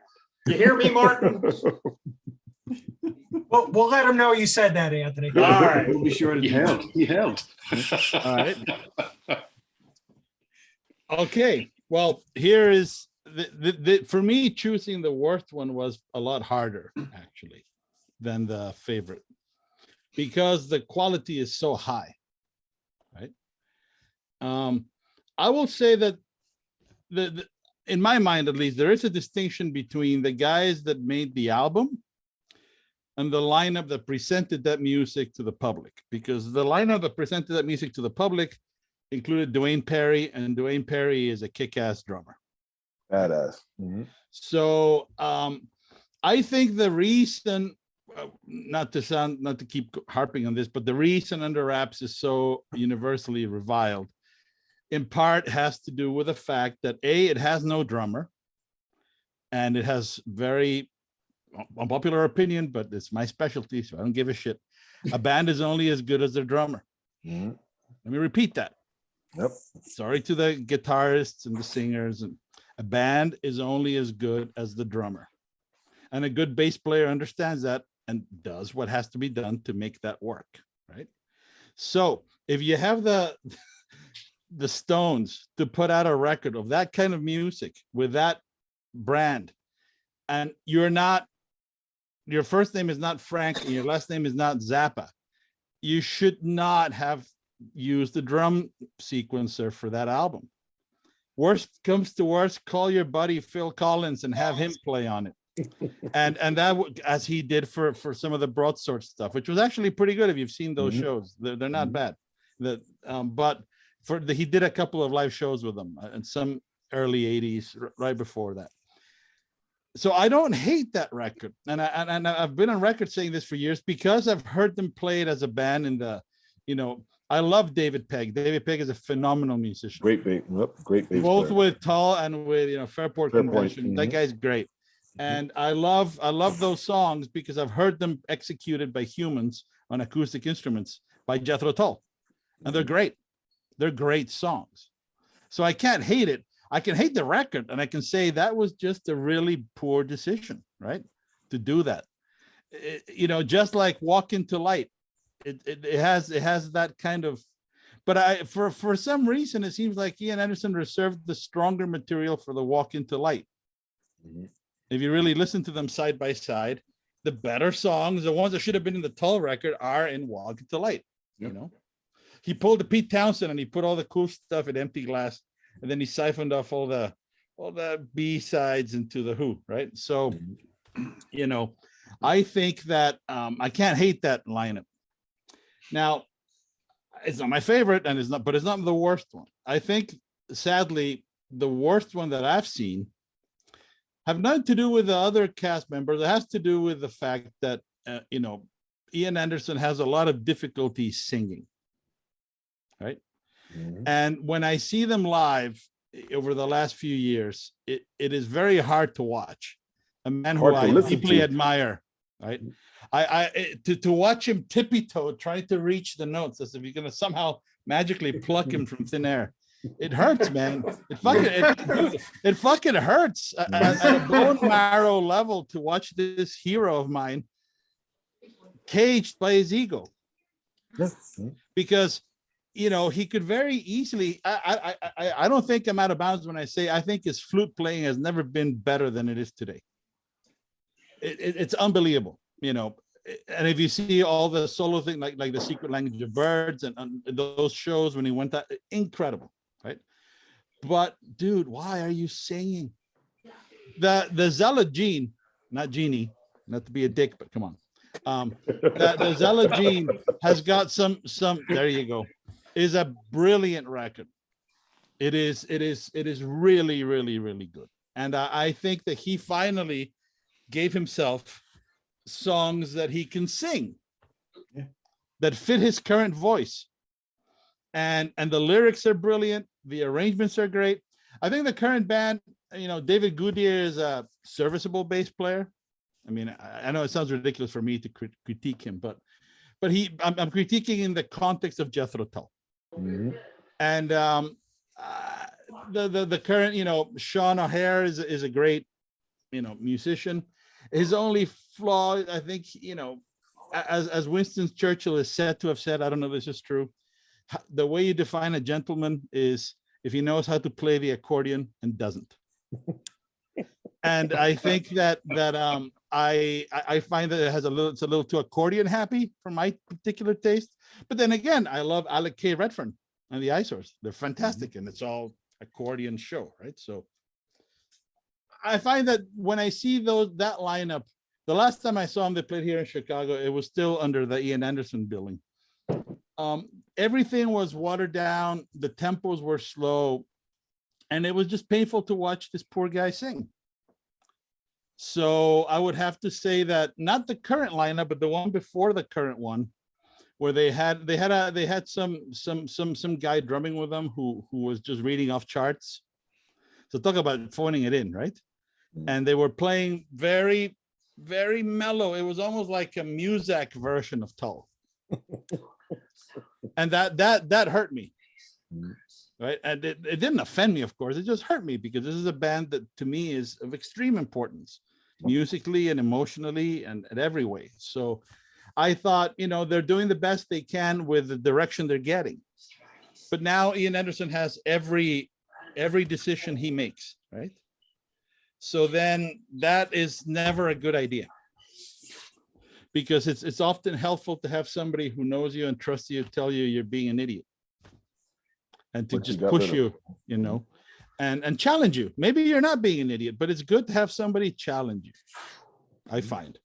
You hear me, Martin? Well, we'll let him know you said that, Anthony. All right. We'll be sure to He do that. held. He held. All right. Okay. Well, here is for me, choosing the worst one was a lot harder actually than the favorite because the quality is so high, right? I will say that in my mind, at least, there is a distinction between the guys that made the album and the lineup that presented that music to the public, because the lineup that presented that music to the public included Dwayne Perry, and Dwayne Perry is a kick-ass drummer. Badass. Mhm. So I think the reason, not to keep harping on this, but the reason Under Wraps is so universally reviled, in part has to do with the fact that it has no drummer, and it has very unpopular opinion, but it's my specialty, so I don't give a shit. A band is only as good as their drummer. Mhm. Let me repeat that. Yep. Sorry to the guitarists and the singers. And a band is only as good as the drummer. And a good bass player understands that and does what has to be done to make that work, right? So if you have the Stones to put out a record of that kind of music with that brand, and your first name is not Frank and your last name is not Zappa, you should not have used the drum sequencer for that album. Worst comes to worst, call your buddy Phil Collins and have him play on it. and that as he did for some of the Broadsword stuff, which was actually pretty good if you've seen those shows. They're not bad. But he did a couple of live shows with them in some early 80s, right before that. So I don't hate that record, and I've been on record saying this for years because I've heard them play it as a band in the, I love David Pegg. David Pegg is a phenomenal musician. Great bass. Yep. Great bass. Both player. with Tull and with Fairport Convention. That guy's great. And I love those songs because I've heard them executed by humans on acoustic instruments by Jethro Tull. And they're great. They're great songs. So I can't hate it. I can hate the record, and I can say that was just a really poor decision, right? To do that. Just like Walk Into Light. It has that kind of, but for some reason it seems like Ian Anderson reserved the stronger material for the Walk Into Light. If you really listen to them side by side, the better songs, the ones that should have been in the Tull record, are in Walk Into Light. Yep. He pulled the Pete Townsend and he put all the cool stuff in Empty Glass, and then he siphoned off all the B sides into the Who, right? So I think that I can't hate that lineup. Now, it's not my favorite, and it's not the worst one. I think, sadly, the worst one that I've seen have nothing to do with the other cast members. It has to do with the fact that Ian Anderson has a lot of difficulty singing, right? And when I see them live over the last few years, it is very hard to watch. A man who I deeply admire, right? To watch him tippy-toe trying to reach the notes as if you're gonna somehow magically pluck him from thin air. It hurts, man. It fucking hurts at a bone marrow level to watch this hero of mine caged by his ego. Because he could very easily. I don't think I'm out of bounds when I say I think his flute playing has never been better than it is today. It's unbelievable. and if you see all the solo thing, like the Secret Language of Birds and those shows when he went that, incredible, right? But dude, why are you singing? The Zealot Gene, not Genie, not to be a dick, but come on. The Zealot Gene has got some, there you go, is a brilliant record. It is really, really, really good. And I think that he finally gave himself songs that he can sing, that fit his current voice. And the lyrics are brilliant. The arrangements are great. I think the current band, David Goodyear is a serviceable bass player. I mean, I know it sounds ridiculous for me to critique him, but I'm critiquing in the context of Jethro Tull. Mhm. And the current, Sean O'Hare is a great, musician. His only flaw, I think, as Winston Churchill is said to have said, I don't know if this is true, the way you define a gentleman is if he knows how to play the accordion and doesn't. And I think that I find that it's a little too accordion happy for my particular taste. But then again, I love Alec K. Redfern and the Eyesores. They're fantastic, and it's all accordion show, right? So I find that when I see that lineup, the last time I saw them, they played here in Chicago, it was still under the Ian Anderson billing. Everything was watered down, the tempos were slow, and it was just painful to watch this poor guy sing. So I would have to say that not the current lineup, but the one before the current one, where they had some guy drumming with them who was just reading off charts. So talk about phoning it in, right? And they were playing very, very mellow. It was almost like a Muzak version of Tull. And that hurt me, right? And it didn't offend me, of course. It just hurt me because this is a band that to me is of extreme importance, musically and emotionally and in every way. So I thought, they're doing the best they can with the direction they're getting. But now Ian Anderson has every decision he makes, right? So then that is never a good idea, because it's often helpful to have somebody who knows you and trusts you tell you you're being an idiot, and to But you just got push rid of you, and challenge you. Maybe you're not being an idiot, but it's good to have somebody challenge you, I find.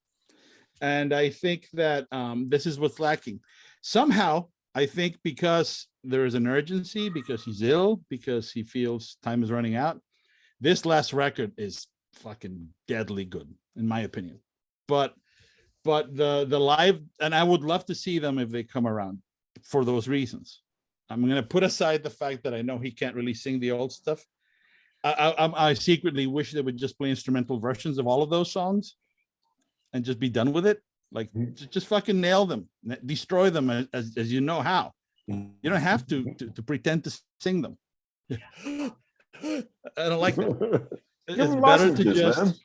And I think that this is what's lacking. Somehow, I think because there is an urgency, because he's ill, because he feels time is running out, this last record is fucking deadly good, in my opinion. But the live, and I would love to see them if they come around for those reasons. I'm going to put aside the fact that I know he can't really sing the old stuff. I secretly wish they would just play instrumental versions of all of those songs and just be done with it. Like, just fucking nail them, destroy them as you know how. You don't have to pretend to sing them. I don't like that. Give It's them better to messages,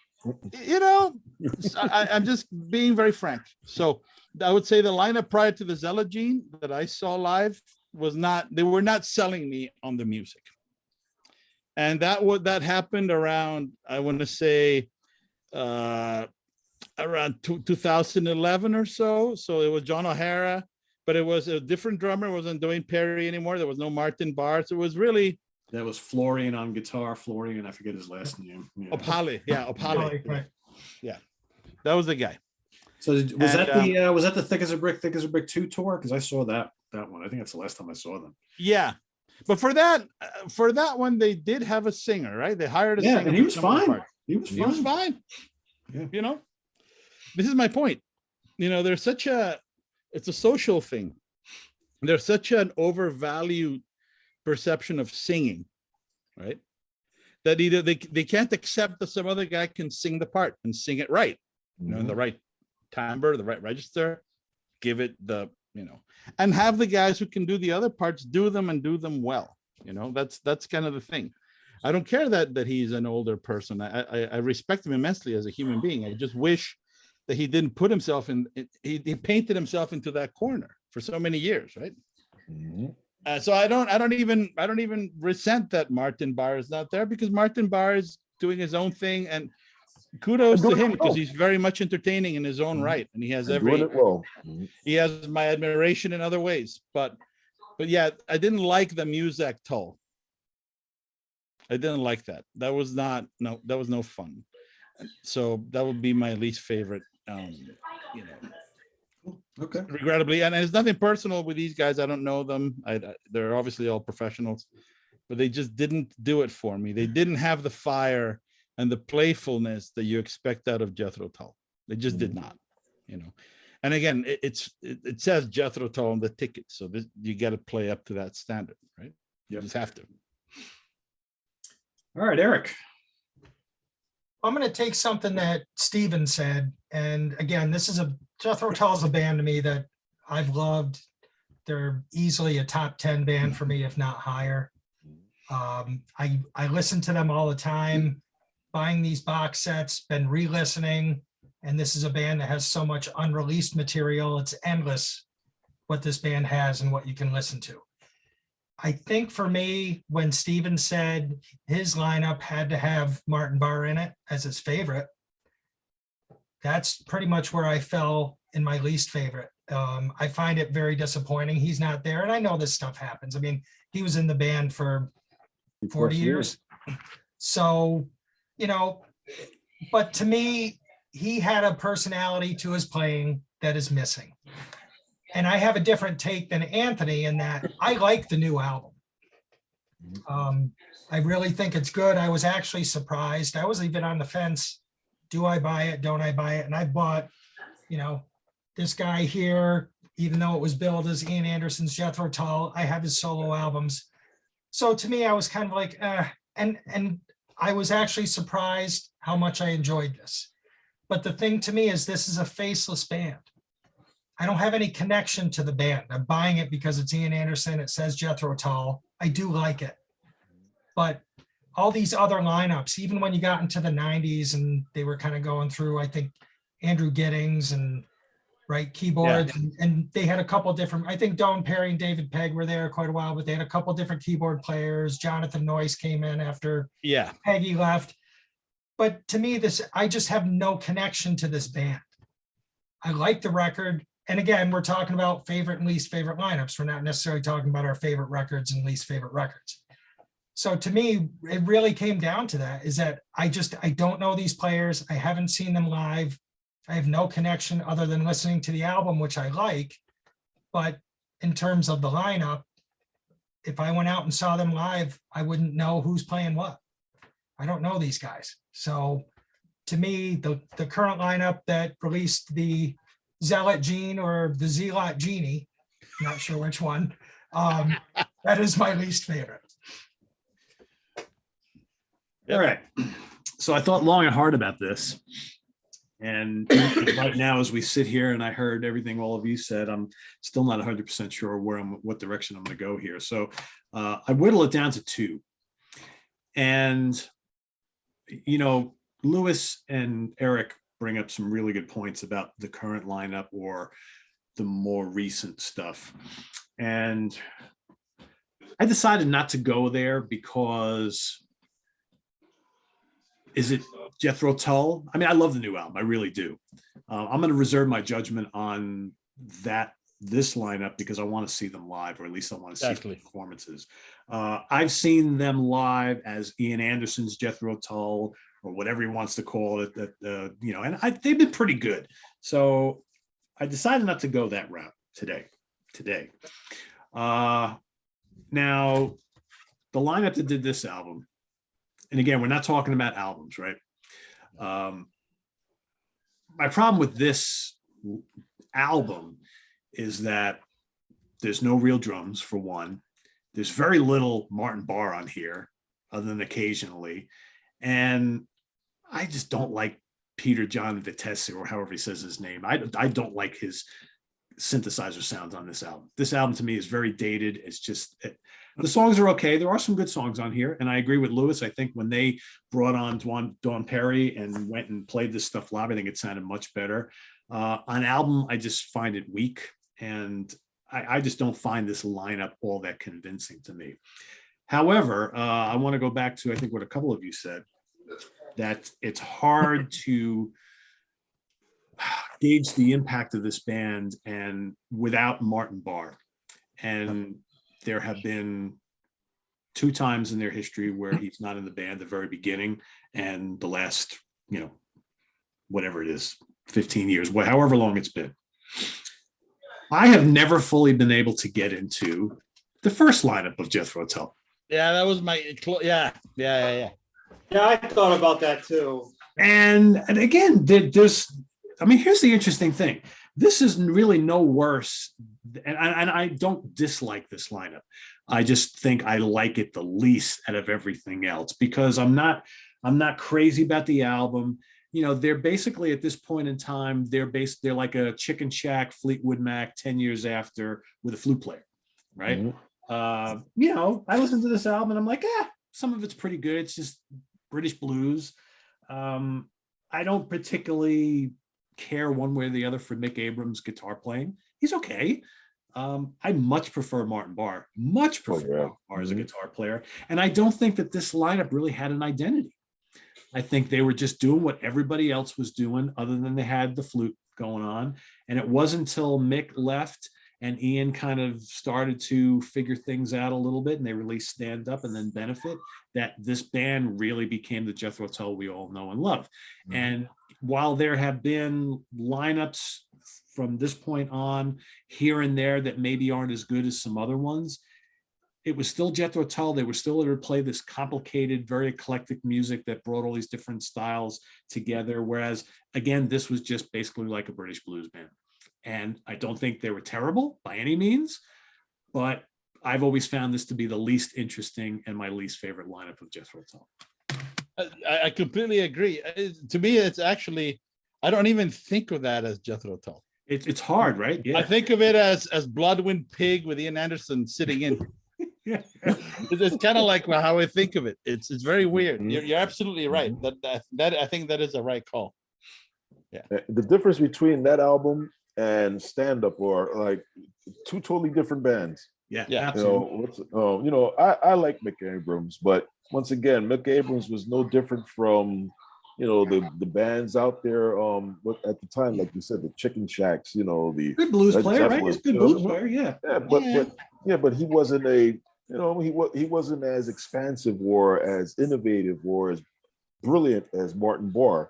just, I'm just being very frank. So I would say the lineup prior to the Zealot Gene that I saw live they were not selling me on the music. And that happened around, I want to say, around 2011 or so. So it was John O'Hara, but it was a different drummer. It wasn't Dwayne Perry anymore. There was no Martin Barr. So it was really That was Florian on guitar. Florian, I forget his last name. Yeah. Opale. Yeah, Opale. Right. Yeah, that was the guy. So was And, that the Thick as a Brick 2 tour? Because I saw that one. I think that's the last time I saw them. Yeah, but for that one, they did have a singer, right? They hired a singer. And he was for some of the fine. parts. He was He was fine. fine. Yeah. This is my point. There's it's a social thing. There's such an overvalued perception of singing, right? That either they can't accept that some other guy can sing the part and sing it right, in the right timbre, the right register, give it and have the guys who can do the other parts do them and do them well. That's kind of the thing. I don't care that he's an older person. I respect him immensely as a human being. I just wish that he didn't put himself in. He painted himself into that corner for so many years, right? So I don't even resent that Martin Barr is not there, because Martin Barr is doing his own thing, and kudos to doing it him because well. he's very much entertaining in his own right, and he has And doing every it well. Mhm. he has my admiration in other ways. But yeah, I didn't like the music Tull. I didn't like that. That was no fun. So that would be my least favorite. You know, Okay. regrettably, and it's nothing personal with these guys. I don't know them. They're obviously all professionals, but they just didn't do it for me. They didn't have the fire and the playfulness that you expect out of Jethro Tull. They just did not, you know. And again, it says Jethro Tull on the ticket, so you got to play up to that standard, right? You just have to. All right, Eric. I'm going to take something that Steven said. And again, Jethro Tull is a band to me that I've loved. They're easily a top 10 band for me, if not higher. I listen to them all the time, buying these box sets, been re-listening. And this is a band that has so much unreleased material. It's endless what this band has and what you can listen to. I think for me, when Steven said his lineup had to have Martin Barre in it as his favorite, that's pretty much where I fell in my least favorite. I find it very disappointing he's not there. And I know this stuff happens. I mean, he was in the band for 40 years. So, you know, but to me, he had a personality to his playing that is missing. And I have a different take than Anthony in that I like the new album. I really think it's good. I was actually surprised. I was even on the fence. Do I buy it? Don't I buy it? And I bought, you know, this guy here, even though it was billed as Ian Anderson's Jethro Tull, I have his solo albums. So to me, I was kind of like, and I was actually surprised how much I enjoyed this. But the thing to me is this is a faceless band. I don't have any connection to the band. I'm buying it because it's Ian Anderson. It says Jethro Tull. I do like it. But all these other lineups, even when you got into the 90s and they were kind of going through, I think, Andrew Giddings and keyboards. And they had a couple different, I think Don Perry and David Pegg were there quite a while, but they had a couple different keyboard players. Jonathan Noyce came in after Peggy left. But to me, I just have no connection to this band. I like the record. And again, we're talking about favorite and least favorite lineups. We're not necessarily talking about our favorite records and least favorite records. So to me, it really came down to that, is that I don't know these players. I haven't seen them live. I have no connection other than listening to the album, which I like. But in terms of the lineup, if I went out and saw them live, I wouldn't know who's playing what. I don't know these guys. So to me, the current lineup that released the Zealot Gene or the Zealot Genie, not sure which one, that is my least favorite. All right. So I thought long and hard about this. And right now, as we sit here and I heard everything all of you said, I'm still not 100% sure what direction I'm going to go here. So I whittle it down to two. And, you know, Lewis and Eric bring up some really good points about the current lineup or the more recent stuff. And I decided not to go there because is it Jethro Tull? I mean, I love the new album. I really do. I'm going to reserve my judgment on this lineup because I want to see them live, or at least I want to see the performances. I've seen them live as Ian Anderson's Jethro Tull, or whatever he wants to call it, you know, and they've been pretty good. So I decided not to go that route today. Now, the lineup that did this album, and again, we're not talking about albums, right? My problem with this album is that there's no real drums, for one. There's very little Martin Barre on here, other than occasionally. And I just don't like Peter John Vitesse, or however he says his name. I don't like his synthesizer sounds on this album. This album to me is very dated. It's just, the songs are okay. There are some good songs on here. And I agree with Lewis. I think when they brought on Don Perry and went and played this stuff live, I think it sounded much better. On album, I just find it weak. And I just don't find this lineup all that convincing to me. However, I want to go back to, I think, what a couple of you said. that it's hard to gauge the impact of this band and without Martin Barre. And there have been 2 times in their history where he's not in the band, the very beginning and the last, whatever it is, 15 years, however long it's been. I have never fully been able to get into the first lineup of Jethro Tull. Yeah, that was my yeah. Yeah, I thought about that too. And again, here's the interesting thing. This is really no worse, and I don't dislike this lineup. I just think I like it the least out of everything else because I'm not crazy about the album. They're basically at this point in time, they're like a Chicken Shack, Fleetwood Mac 10 years after with a flute player, right? Mhm. I listened to this album and I'm like, some of it's pretty good. It's just British blues. I don't particularly care one way or the other for Mick Abrams' guitar playing. He's okay. I much prefer Martin Barre, Martin Barre as a guitar player. And I don't think that this lineup really had an identity. I think they were just doing what everybody else was doing, other than they had the flute going on. And it wasn't until Mick left and Ian kind of started to figure things out a little bit, and they released Stand Up and then Benefit, that this band really became the Jethro Tull we all know and love. Mm-hmm. And while there have been lineups from this point on here and there that maybe aren't as good as some other ones, it was still Jethro Tull. They were still able to play this complicated, very eclectic music that brought all these different styles together. Whereas, again, this was just basically like a British blues band. And I don't think they were terrible by any means, but I've always found this to be the least interesting and my least favorite lineup of Jethro Tull. I completely agree. To me, it's actually, I don't even think of that as Jethro Tull. It's hard, right? Yeah. I think of it as Bloodwind Pig with Ian Anderson sitting in. Yeah. It's kind of like how I think of it. It's very weird. Mm-hmm. You're absolutely right. That I think that is a right call. Yeah. The difference between that album and Stand Up are like 2 totally different bands. Yeah. Absolutely. I like Mick Abrams, but once again, Mick Abrams was no different from the bands out there at the time, like you said, the Chicken Shacks, the good blues Led player, Zeppelin, right? He's a good blues player, yeah. But he wasn't he wasn't as expansive or as innovative or as brilliant as Martin Barre.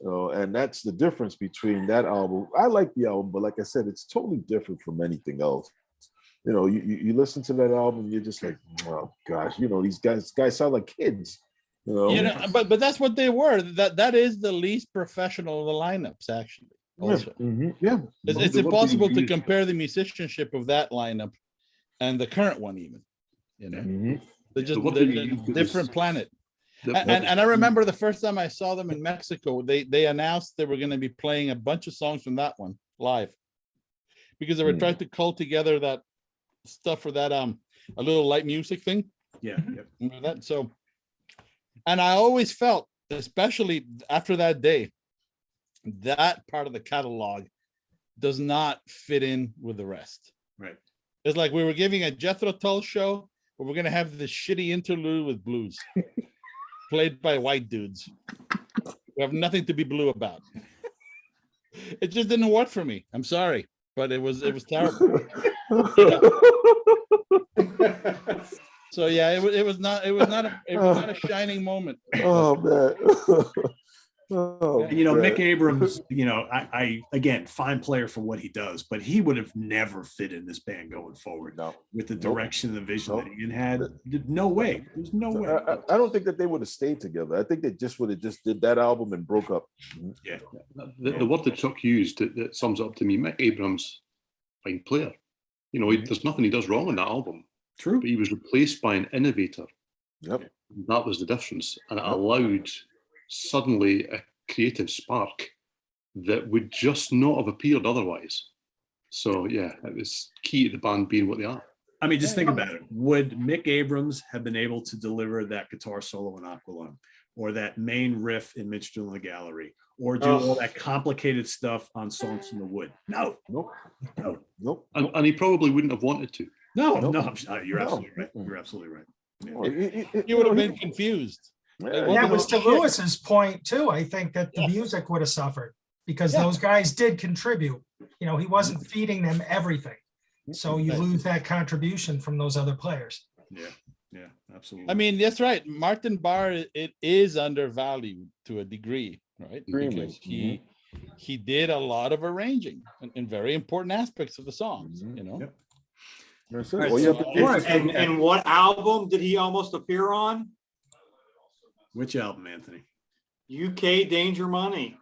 And that's the difference between that album. I like the album, but like I said, it's totally different from anything else. You listen to that album, you're just like, oh gosh, these guys sound like kids. But that's what they were. That is the least professional of the lineups, actually. Also. Yeah. Mm-hmm. Yeah. It's impossible to compare the musicianship of that lineup and the current one, even. Mm-hmm. They're just a different planet. And I remember the first time I saw them in Mexico, they announced they were going to be playing a bunch of songs from that one live, because they were trying to cull together that stuff for that a little light music thing. Yeah. Remember that? So, and I always felt, especially after that day, that part of the catalog does not fit in with the rest. Right. It's like we were giving a Jethro Tull show, but we're going to have this shitty interlude with blues played by white dudes who have nothing to be blue about. It just didn't work for me. I'm sorry, but it was terrible. So yeah, it was not a shining moment. Oh man. Mick Abrams, I again, fine player for what he does, but he would have never fit in this band going forward. No. With the direction and the vision that Ian had. No way. There's no way. I don't think that they would have stayed together. I think they just would have just did that album and broke up. Yeah. The word that Chuck used that sums it up to me, Mick Abrams, fine player. There's nothing he does wrong on that album. True. But he was replaced by an innovator. Yep. That was the difference. And it allowed suddenly a creative spark that would just not have appeared otherwise. So yeah, it was key to the band being what they are. I mean, just think about it. Would Mick Abrams have been able to deliver that guitar solo in Aqualung, or that main riff in Minstrel in the Gallery, or do all that complicated stuff on Songs from the Wood? No. Nope. And he probably wouldn't have wanted to. No, you're absolutely right. You're absolutely right. He would have been confused. Yeah, Well, That you was know, to Lewis's point too. I think that the music would have suffered because Yeah. those guys did contribute. You know, he wasn't feeding them everything. So you Right. lose that contribution from those other players. Yeah, absolutely. I mean, that's right. Martin Barr, it is undervalued to a degree, right? Extremely. Because he did a lot of arranging in very important aspects of the songs, you know. Yep. That's it. All right, All you so have to before do I is And, and what album did he almost appear on? Which album, Anthony? UK Danger Money.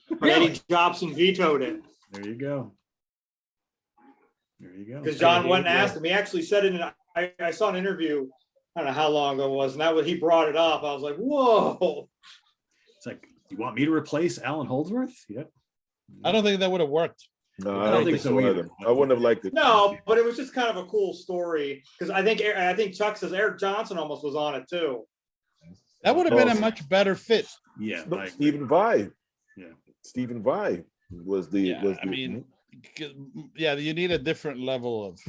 But Really? Eddie Jobson vetoed it There you go. There you go. because John went and asked him. He actually said it in, I saw an interview, I don't know how long ago it was, and that was, he brought it up. I was like, whoa. It's like, you want me to replace Alan Holdsworth? Yep. I don't think that would have worked. No, I don't think so either. I wouldn't have liked it. No, but it was just kind of a cool story because I think Chuck says Eric Johnson almost was on it too. That would have been a No. much better fit. Yeah. No, I agree. Stephen Vai. Yeah. Stephen Vai was the. Yeah, was I the, mean, yeah, you need a different level of.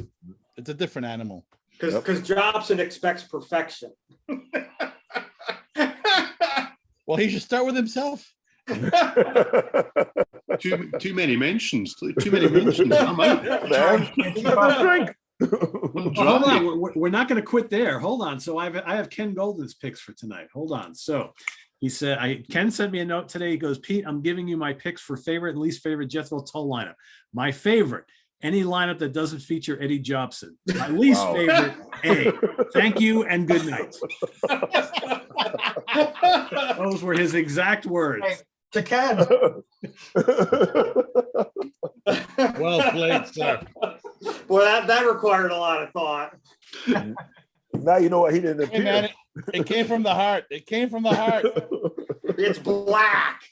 It's a different animal. Because Jobson expects perfection. Well, he should start with himself. Too many mentions. Too many mentions. I'm out. man, let us drink. Well, hold on, we're not going to quit there. Hold on. So I have Ken Golden's picks for tonight. Hold on. So he said, Ken sent me a note today. He goes, Pete, I'm giving you my picks for favorite and least favorite Jethro Tull lineup. My favorite, any lineup that doesn't feature Eddie Jobson. My least Wow. favorite, A. Thank you and good night. Those were his exact words. Hey, to Ken, Well played, sir. Well, that required a lot of thought. Now you know what he didn't Hey, man, appear. it came from the heart. It came from the heart. It's black.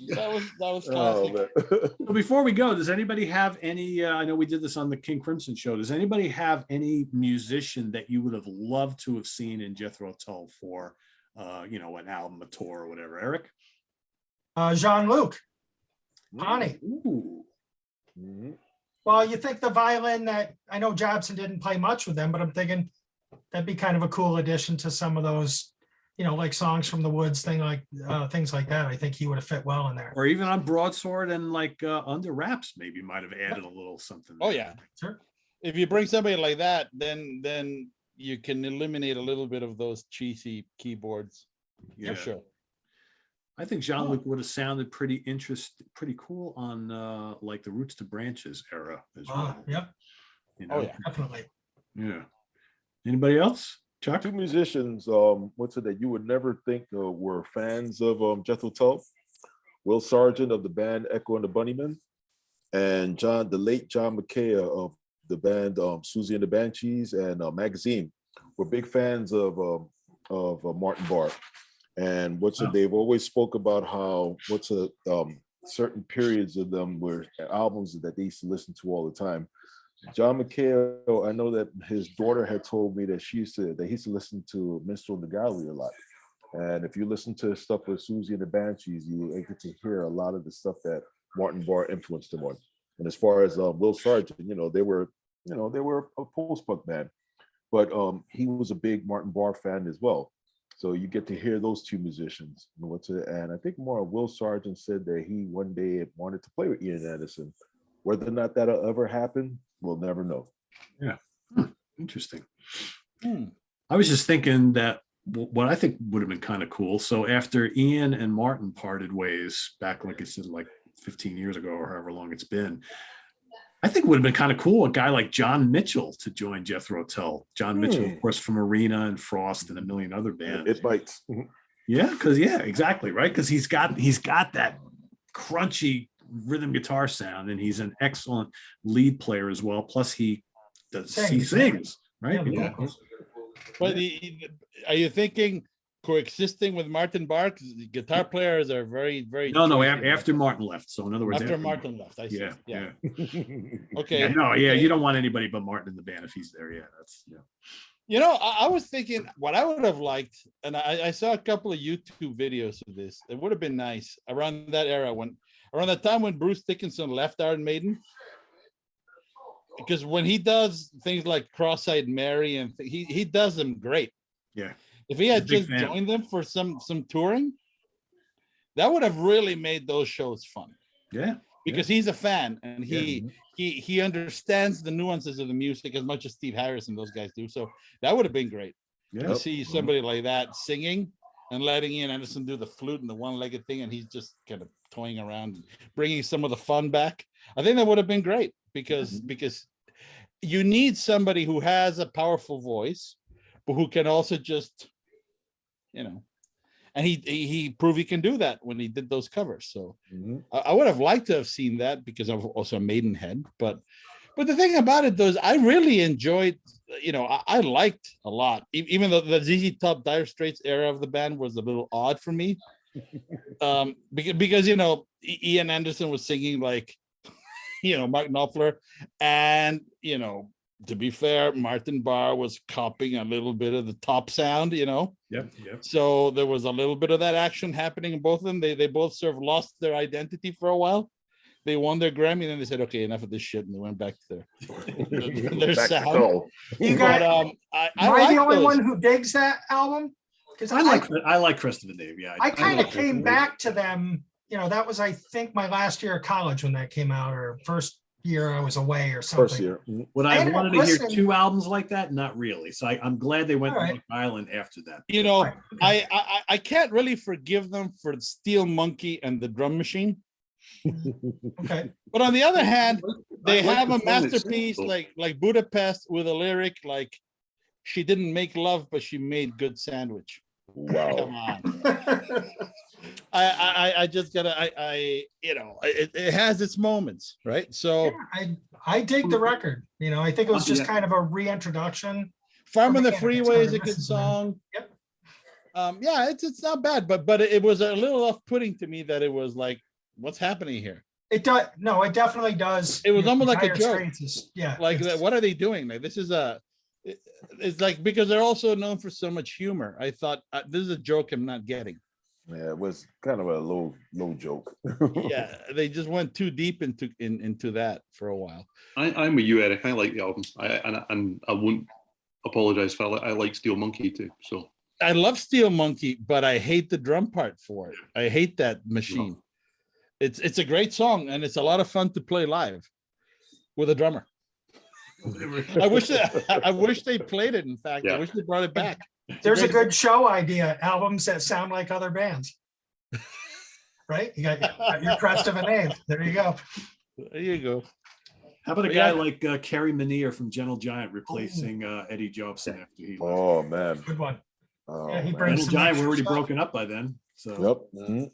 That was Oh, classic. man. So before we go, does anybody have any, I know we did this on the King Crimson show. Does anybody have any musician that you would have loved to have seen in Jethro Tull for, an album, a tour or whatever? Eric? Jean-Luc Ponty. Ooh. Mhm. Well, you think the violin that I know Jobson didn't play much with them, but I'm thinking that'd be kind of a cool addition to some of those, like Songs from the Woods, things like that. I think he would have fit well in there. Or even on Broadsword and Under Wraps, maybe might have added a little something. Oh there. yeah. Sure. If you bring somebody like that, then you can eliminate a little bit of those cheesy keyboards. Yeah. For sure. I think Jean-Luc would have sounded pretty cool on the Roots to Branches era as well. Yep, Oh yeah. definitely. Yeah. Anybody else? Chuck? Two musicians, what's it that you would never think were fans of Jethro Tull? Will Sargent of the band Echo and the Bunnymen, and the late John McKay of the band Susie and the Banshees and Magazine were big fans of Martin Barr. And they've always spoke about how certain periods of them were albums that they used to listen to all the time. John McHale, I know that his daughter had told me that he used to listen to Minstrel in the Gallery a lot. And if you listen to stuff with Susie and the Banshees, you get to hear a lot of the stuff that Martin Barr influenced him on. And as far as Will Sargent, they were a post-punk band, but he was a big Martin Barr fan as well. So you get to hear those two musicians. And I think more Will Sargent said that he one day wanted to play with Ian Anderson. Whether or not that'll ever happen, we'll never know. Yeah. Interesting. I was just thinking that what I think would have been kind of cool. So after Ian and Martin parted ways back, like I said, like 15 years ago or however long it's been, I think it would have been kind of cool, a guy like John Mitchell to join Jethro Tull. John Mitchell, of course, from Arena and Frost and a million other bands. It bites. Yeah, exactly, right? Because he's got that crunchy rhythm guitar sound, and he's an excellent lead player as well. Plus, he sings, right? Yeah. But are you thinking coexisting with Martin Barr? Because the guitar players are very, very. No, after Martin left. So in other words, After Martin left, I see. Yeah. Okay. You don't want anybody but Martin in the band if he's there. Yeah, I was thinking what I would have liked, and I saw a couple of YouTube videos of this. It would have been nice around that era around the time when Bruce Dickinson left Iron Maiden. because when he does things like Cross-Eyed Mary and he does them great. Yeah. If he He's a had big just fan. joined them for some touring, that would have really made those shows fun. Yeah. Because he's a fan and Yeah. he understands the nuances of the music as much as Steve Harris and those guys do. So that would have been great Yeah. to see somebody like that singing and letting Ian Anderson do the flute and the one-legged thing, and he's just kind of toying around, bringing some of the fun back. I think that would have been great because you need somebody who has a powerful voice, but who can also just, you know, and he proved he can do that when he did those covers. So I would have liked to have seen that because I'm also a Maidenhead. But the thing about it though is I really enjoyed, you know, I liked a lot, even though the ZZ Top Dire Straits era of the band was a little odd for me. Because you know, Ian Anderson was singing like, you know, Mark Knopfler, and you know, to be fair, Martin Barr was copying a little bit of the Top sound, you know. Yep. So there was a little bit of that action happening in both of them. They both sort of lost their identity for a while. They won their Grammy, and then they said, "Okay, enough of this shit," and they went back to their Back to sound. Tull. You But got, I am I like the only those. one who digs that album? Because I like Christopher Dave. Yeah. I kind of like came Christopher back to them, you know, that was, I think, my last year of college when that came out, or first year I was away or something. First year. Would I I have ended up wanted to hear listening- 2 albums like that? Not really. So I'm glad they went All to right. Rock Island after that. You know, Right, okay. I can't really forgive them for Steel Monkey and the Drum Machine. Okay. But on the other hand, they I like have the a song itself, masterpiece though. like Budapest with a lyric like, "She didn't make love, but she made good sandwich." Come Wow. on. I just gotta you know, it has its moments, right? So I dig the record. You know, I think it was just Yeah. kind of a reintroduction. Farm on the Yeah, it's Freeway is a hard to good listen to them. song. Yep. Yeah, it's not bad, but it was a little off-putting to me that it was like, what's happening here? It does. No, it definitely does. It was You know, almost like a Dire joke. Straits is- yeah. Like, it's- what are they doing? Like, this is it's like, because they're also known for so much humor. I thought this is a joke I'm not getting. Yeah, it was kind of a low joke. Yeah, they just went too deep into that for a while. I'm with you, Eric. I like the album. And I won't apologize for I like Steel Monkey too. So I love Steel Monkey, but I hate the drum part for it. I hate that machine. It's a great song, and it's a lot of fun to play live with a drummer. I wish they played it. In fact, I Yeah. wish they brought it back. There's a great- good show idea, albums that sound like other bands. Right? You got your crest of a name. There you go. There you go. How about a But guy yeah. like Kerry Menier from Gentle Giant replacing Eddie Jobson after he left? Oh man. Good one. Oh, Yeah, he man. brings Gentle some Giant extra were already stuff. broken up by then. So Yep. Mhm.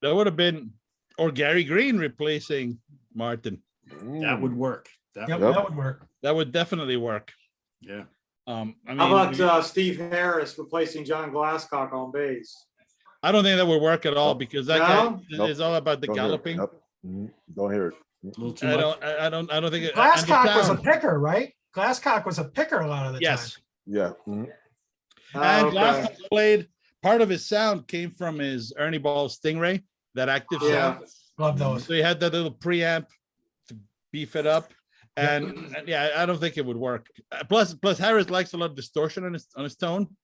That would have been, or Gary Green replacing Martin. that would work. That Yep, would, Yep. that would work. That would definitely work. yeah. I mean, How about Steve Harris replacing John Glasscock on bass? I don't think that would work at all because that No? guy is all about the Don't hear it. galloping. Yep. Mhm. Don't hear it. A little too I much. don't think it. and the Glasscock was a sound- picker, right? Glasscock was a picker a lot of the Yes. time. Yeah. Mhm. And Okay. Glasscock played, part of his sound came from his Ernie Ball Stingray, that active Yeah. sound. Love those. So he had that little preamp to beef it up. And yeah, I don't think it would work. Plus Harris likes a lot of distortion on his tone.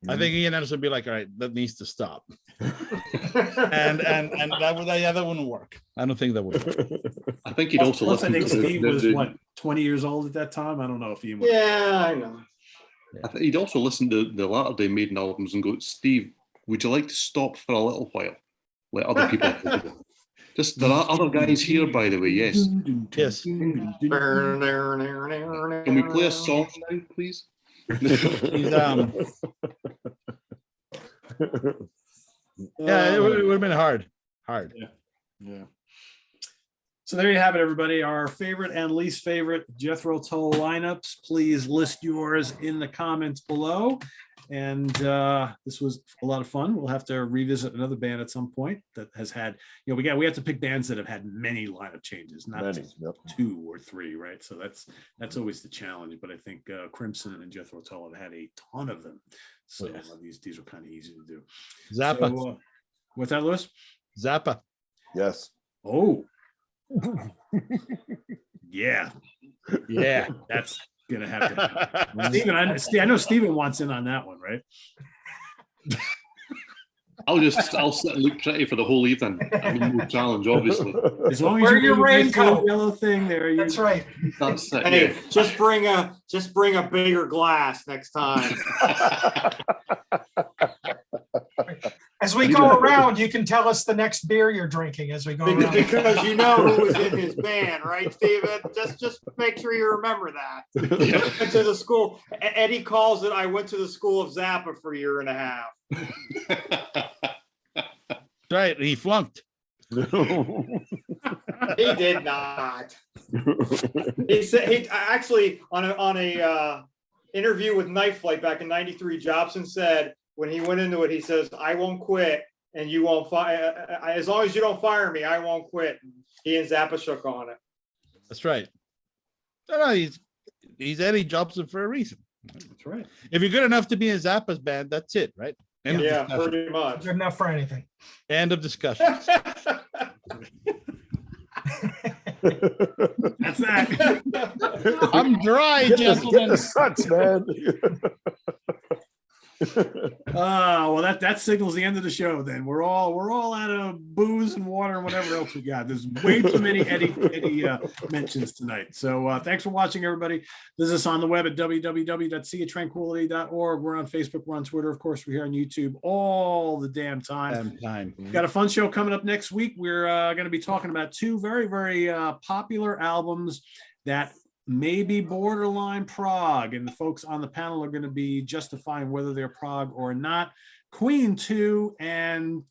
I think Ian Anderson would be like, all right, that needs to stop. And that wouldn't work. I don't think that would work. I think he'd also Plus, I listen think to Steve was what, 20 years old at that time. I don't know if he was. Yeah, I know. I think he'd also listen to the latter day Maiden albums and go, Steve, would you like to stop for a little while? Let other people. Just there are other guys here, by the way. Yes. Yes. Can we play a song now, please? He's, yeah, it would have been hard. Yeah. So there you have it, everybody. Our favorite and least favorite Jethro Tull lineups. Please list yours in the comments below. And this was a lot of fun. We'll have to revisit another band at some point that has had, you know, we have to pick bands that have had many lineup changes, not Many, just yep. 2 or 3, right? So that's always the challenge. But I think Crimson and Jethro Tull have had a ton of them. So Yes. these were kind of easy to do. Zappa. So, what's that, Louis? Zappa. Yes. Oh, Yeah, Yeah. that's gonna happen. Steven, I know Steven wants in on that one, right? I'll sit and look pretty for the whole evening. I mean, no challenge, obviously. As long as Wear you your wear your nice little raincoat. yellow thing there. You, That's right. That's it. Hey, just bring a bigger glass next time. As we go around, you can tell us the next beer you're drinking as we go around. Because you know who was in his band, right, Steven? Just make sure you remember that. Yeah. Went to the school. Eddie calls it, I went to the school of Zappa for a year and a half. Right. He flunked. He did not. He said he actually on a interview with Knife Flight back in '93. Jobson said when he went into it, he says, "I won't quit, and you won't fire. As long as you don't fire me, I won't quit." He and Zappa shook on it. That's right. No, he's Eddie Jobson for a reason. that's right. If you're good enough to be in Zappa's band, that's it, right? End of Yeah, discussion. pretty much. Good enough for anything. End of discussion. That's that. I'm dry, Get gentlemen. the sucks, man. Well, that signals the end of the show. Then we're all out of booze and water and whatever else we got. There's way too many Eddie mentions tonight. So thanks for watching, everybody. Visit us on the web at www.seatranquility.org. We're on Facebook. We're on Twitter. Of course, we're here on YouTube all the damn time. We've got a fun show coming up next week. We're going to be talking about two very, very popular albums that maybe borderline prog, and the folks on the panel are going to be justifying whether they're prog or not. Queen 2 and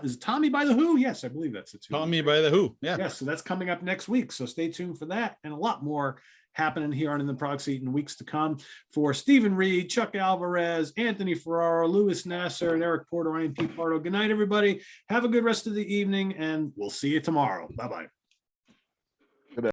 is it Tommy by the Who? Yes, I believe that's it. Tommy by the Who. Yeah. Yes, so that's coming up next week. So stay tuned for that and a lot more happening here on In the Prog Seat in weeks to come. For Stephen Reid, Chuck Alvarez, Anthony Ferraro, Louis Nasser, and Eric Porter, I am Pete Pardo. Good night, everybody. Have a good rest of the evening, and we'll see you tomorrow. Bye-bye.